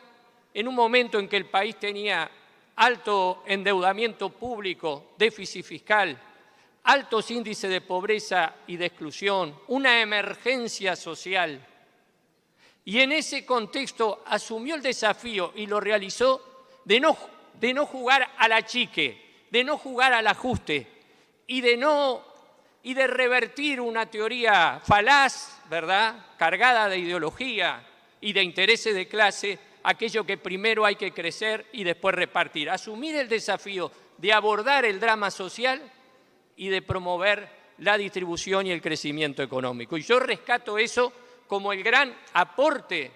S12: en un momento en que el país tenía alto endeudamiento público, déficit fiscal, altos índices de pobreza y de exclusión, una emergencia social. Y en ese contexto asumió el desafío y lo realizó de no jugar a la chique, de no jugar al ajuste y de revertir una teoría falaz, ¿verdad?, cargada de ideología y de intereses de clase, aquello que primero hay que crecer y después repartir. Asumir el desafío de abordar el drama social y de promover la distribución y el crecimiento económico. Y yo rescato eso como el gran aporte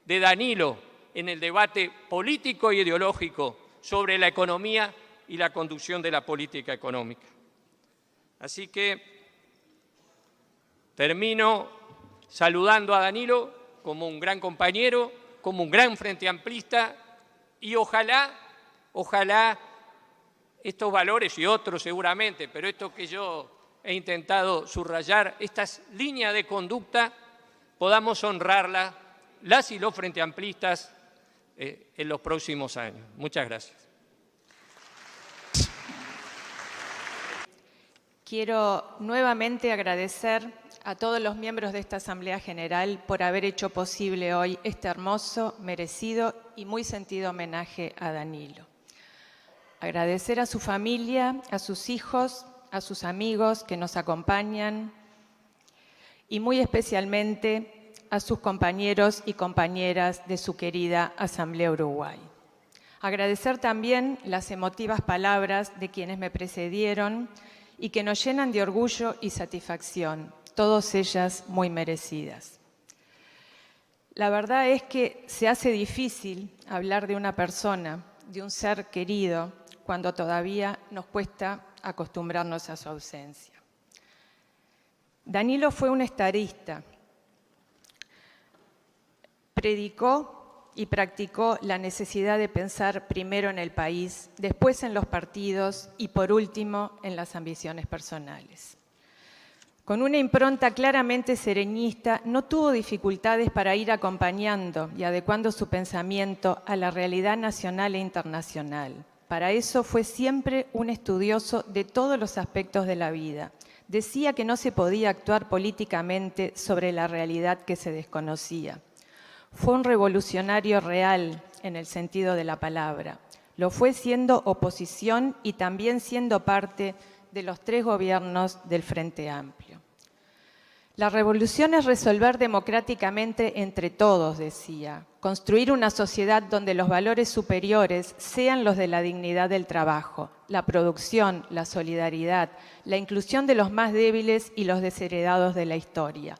S12: de Danilo en el debate político e ideológico sobre la economía y la conducción de la política económica. Así que termino saludando a Danilo como un gran compañero, como un gran frente amplista y ojalá estos valores y otros seguramente, pero esto que yo he intentado subrayar, estas líneas de conducta, podamos honrarlas, las y los frente amplistas, en los próximos años. Muchas gracias.
S13: Quiero nuevamente agradecer a todos los miembros de esta Asamblea General por haber hecho posible hoy este hermoso, merecido y muy sentido homenaje a Danilo. Agradecer a su familia, a sus hijos, a sus amigos que nos acompañan y muy especialmente a sus compañeros y compañeras de su querida Asamblea Uruguay. Agradecer también las emotivas palabras de quienes me precedieron y que nos llenan de orgullo y satisfacción, todas ellas muy merecidas. La verdad es que se hace difícil hablar de una persona, de un ser querido, cuando todavía nos cuesta acostumbrarnos a su ausencia. Danilo fue un estadista. Predicó y practicó la necesidad de pensar primero en el país, después en los partidos y por último en las ambiciones personales. Con una impronta claramente sereñista, no tuvo dificultades para ir acompañando y adecuando su pensamiento a la realidad nacional e internacional. Para eso fue siempre un estudioso de todos los aspectos de la vida. Decía que no se podía actuar políticamente sobre la realidad que se desconocía. Fue un revolucionario real en el sentido de la palabra. Lo fue siendo oposición y también siendo parte de los 3 gobiernos del Frente Amplio. La revolución es resolver democráticamente entre todos, decía. Construir una sociedad donde los valores superiores sean los de la dignidad del trabajo, la producción, la solidaridad, la inclusión de los más débiles y los desheredados de la historia.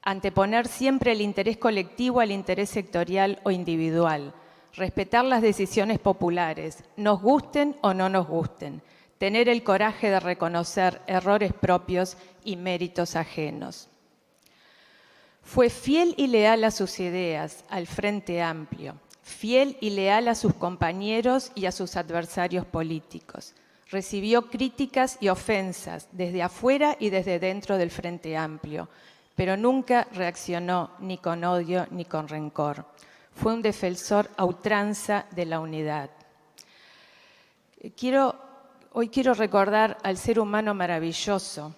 S13: Anteponer siempre el interés colectivo al interés sectorial o individual, respetar las decisiones populares, nos gusten o no nos gusten, tener el coraje de reconocer errores propios y méritos ajenos. Fue fiel y leal a sus ideas, al Frente Amplio, fiel y leal a sus compañeros y a sus adversarios políticos. Recibió críticas y ofensas desde afuera y desde dentro del Frente Amplio, pero nunca reaccionó ni con odio ni con rencor. Fue un defensor a ultranza de la unidad. Hoy quiero recordar al ser humano maravilloso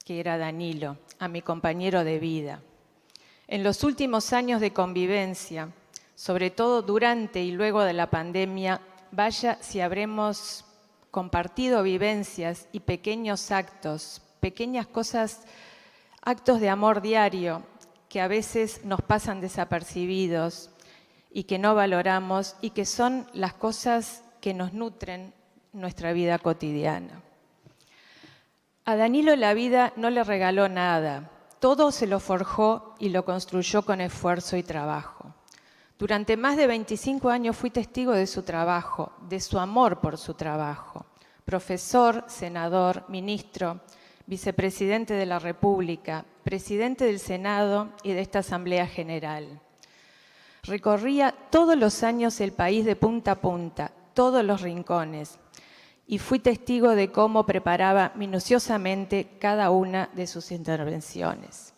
S13: que era Danilo, a mi compañero de vida. En los últimos años de convivencia, sobre todo durante y luego de la pandemia, vaya si habremos compartido vivencias y pequeños actos, pequeñas cosas, actos de amor diario que a veces nos pasan desapercibidos y que no valoramos y que son las cosas que nos nutren nuestra vida cotidiana. A Danilo la vida no le regaló nada, todo se lo forjó y lo construyó con esfuerzo y trabajo. Durante más de 25 años fui testigo de su trabajo, de su amor por su trabajo. Profesor, senador, ministro, vicepresidente de la República, presidente del Senado y de esta Asamblea General. Recorría todos los años el país de punta a punta, todos los rincones, y fui testigo de cómo preparaba minuciosamente cada una de sus intervenciones.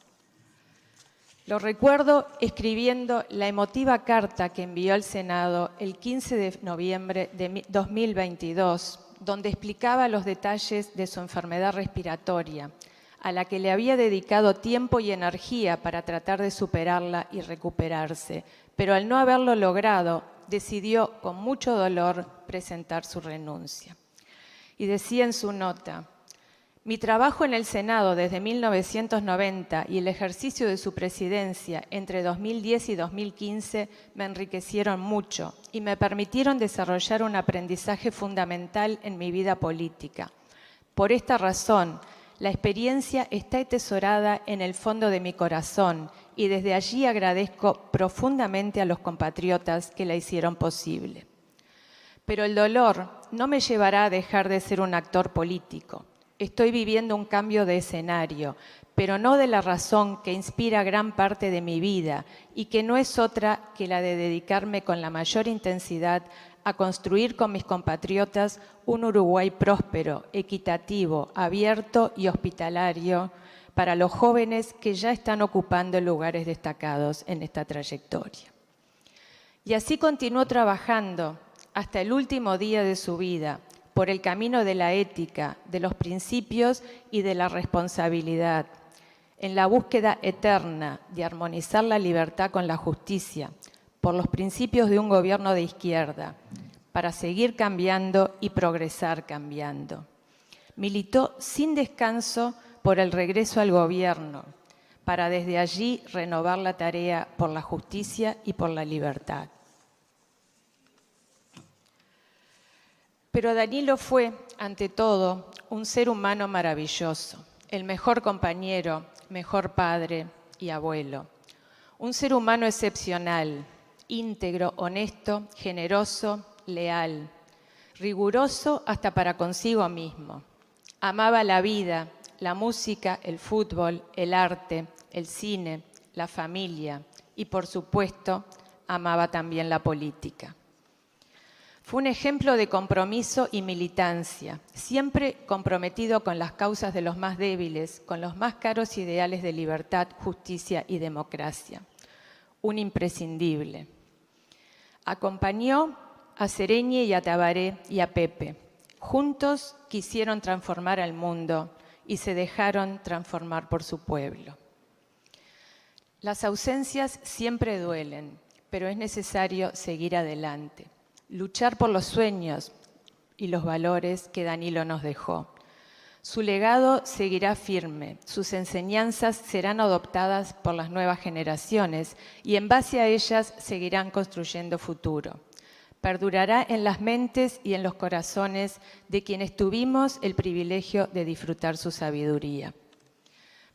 S13: Lo recuerdo escribiendo la emotiva carta que envió al Senado el 15 de noviembre de 2022, donde explicaba los detalles de su enfermedad respiratoria, a la que le había dedicado tiempo y energía para tratar de superarla y recuperarse, pero al no haberlo logrado, decidió con mucho dolor presentar su renuncia. Y decía en su nota: mi trabajo en el Senado desde 1990 y el ejercicio de su presidencia entre 2010 y 2015 me enriquecieron mucho y me permitieron desarrollar un aprendizaje fundamental en mi vida política. Por esta razón, la experiencia está atesorada en el fondo de mi corazón y desde allí agradezco profundamente a los compatriotas que la hicieron posible. Pero el dolor no me llevará a dejar de ser un actor político. Estoy viviendo un cambio de escenario, pero no de la razón que inspira gran parte de mi vida y que no es otra que la de dedicarme con la mayor intensidad a construir con mis compatriotas un Uruguay próspero, equitativo, abierto y hospitalario para los jóvenes que ya están ocupando lugares destacados en esta trayectoria. Y así continuó trabajando hasta el último día de su vida, por el camino de la ética, de los principios y de la responsabilidad, en la búsqueda eterna de armonizar la libertad con la justicia, por los principios de un gobierno de izquierda, para seguir cambiando y progresar cambiando. Militó sin descanso por el regreso al gobierno, para desde allí renovar la tarea por la justicia y por la libertad. Pero Danilo fue, ante todo, un ser humano maravilloso, el mejor compañero, mejor padre y abuelo. Un ser humano excepcional, íntegro, honesto, generoso, leal, riguroso hasta para consigo mismo. Amaba la vida, la música, el fútbol, el arte, el cine, la familia y, por supuesto, amaba también la política. Fue un ejemplo de compromiso y militancia, siempre comprometido con las causas de los más débiles, con los más caros ideales de libertad, justicia y democracia. Un imprescindible. Acompañó a Sereñe y a Tabaré y a Pepe. Juntos quisieron transformar al mundo y se dejaron transformar por su pueblo. Las ausencias siempre duelen, pero es necesario seguir adelante. Luchar por los sueños y los valores que Danilo nos dejó. Su legado seguirá firme, sus enseñanzas serán adoptadas por las nuevas generaciones y en base a ellas seguirán construyendo futuro. Perdurará en las mentes y en los corazones de quienes tuvimos el privilegio de disfrutar su sabiduría.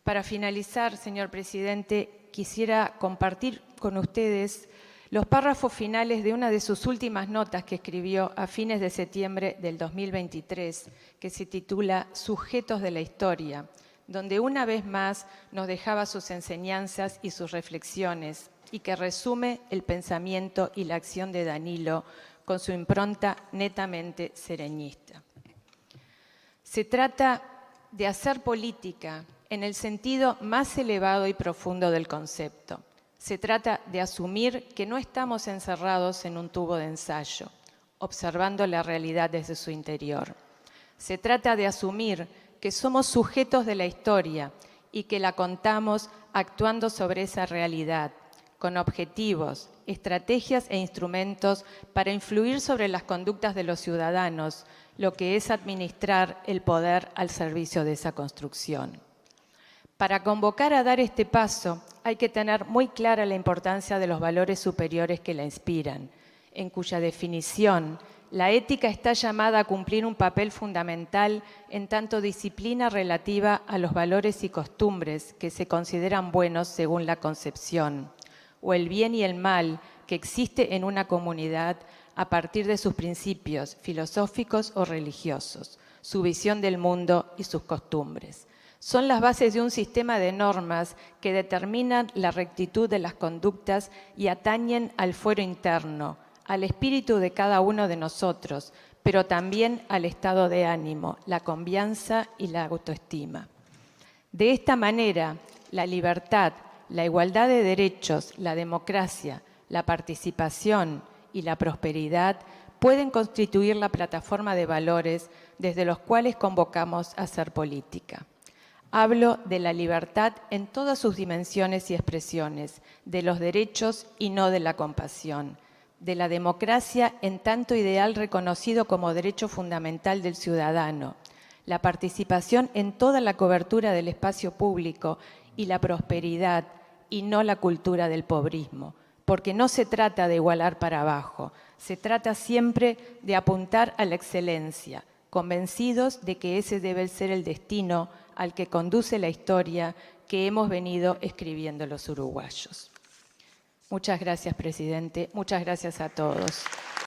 S13: Para finalizar, señor presidente, quisiera compartir con ustedes los párrafos finales de una de sus últimas notas que escribió a fines de septiembre del 2023, que se titula Sujetos de la Historia, donde una vez más nos dejaba sus enseñanzas y sus reflexiones, y que resume el pensamiento y la acción de Danilo con su impronta netamente sereñista. Se trata de hacer política en el sentido más elevado y profundo del concepto. Se trata de asumir que no estamos encerrados en un tubo de ensayo, observando la realidad desde su interior. Se trata de asumir que somos sujetos de la historia y que la contamos actuando sobre esa realidad, con objetivos, estrategias e instrumentos para influir sobre las conductas de los ciudadanos, lo que es administrar el poder al servicio de esa construcción. Para convocar a dar este paso hay que tener muy clara la importancia de los valores superiores que la inspiran, en cuya definición la ética está llamada a cumplir un papel fundamental en tanto disciplina relativa a los valores y costumbres que se consideran buenos según la concepción, o el bien y el mal que existe en una comunidad a partir de sus principios filosóficos o religiosos, su visión del mundo y sus costumbres. Son las bases de un sistema de normas que determinan la rectitud de las conductas y atañen al fuero interno, al espíritu de cada uno de nosotros, pero también al estado de ánimo, la confianza y la autoestima. De esta manera, la libertad, la igualdad de derechos, la democracia, la participación y la prosperidad pueden constituir la plataforma de valores desde los cuales convocamos a hacer política. Hablo de la libertad en todas sus dimensiones y expresiones, de los derechos y no de la compasión, de la democracia en tanto ideal reconocido como derecho fundamental del ciudadano, la participación en toda la cobertura del espacio público y la prosperidad y no la cultura del pobrismo, porque no se trata de igualar para abajo, se trata siempre de apuntar a la excelencia, convencidos de que ese debe ser el destino al que conduce la historia que hemos venido escribiendo los uruguayos. Muchas gracias, presidente. Muchas gracias a todos.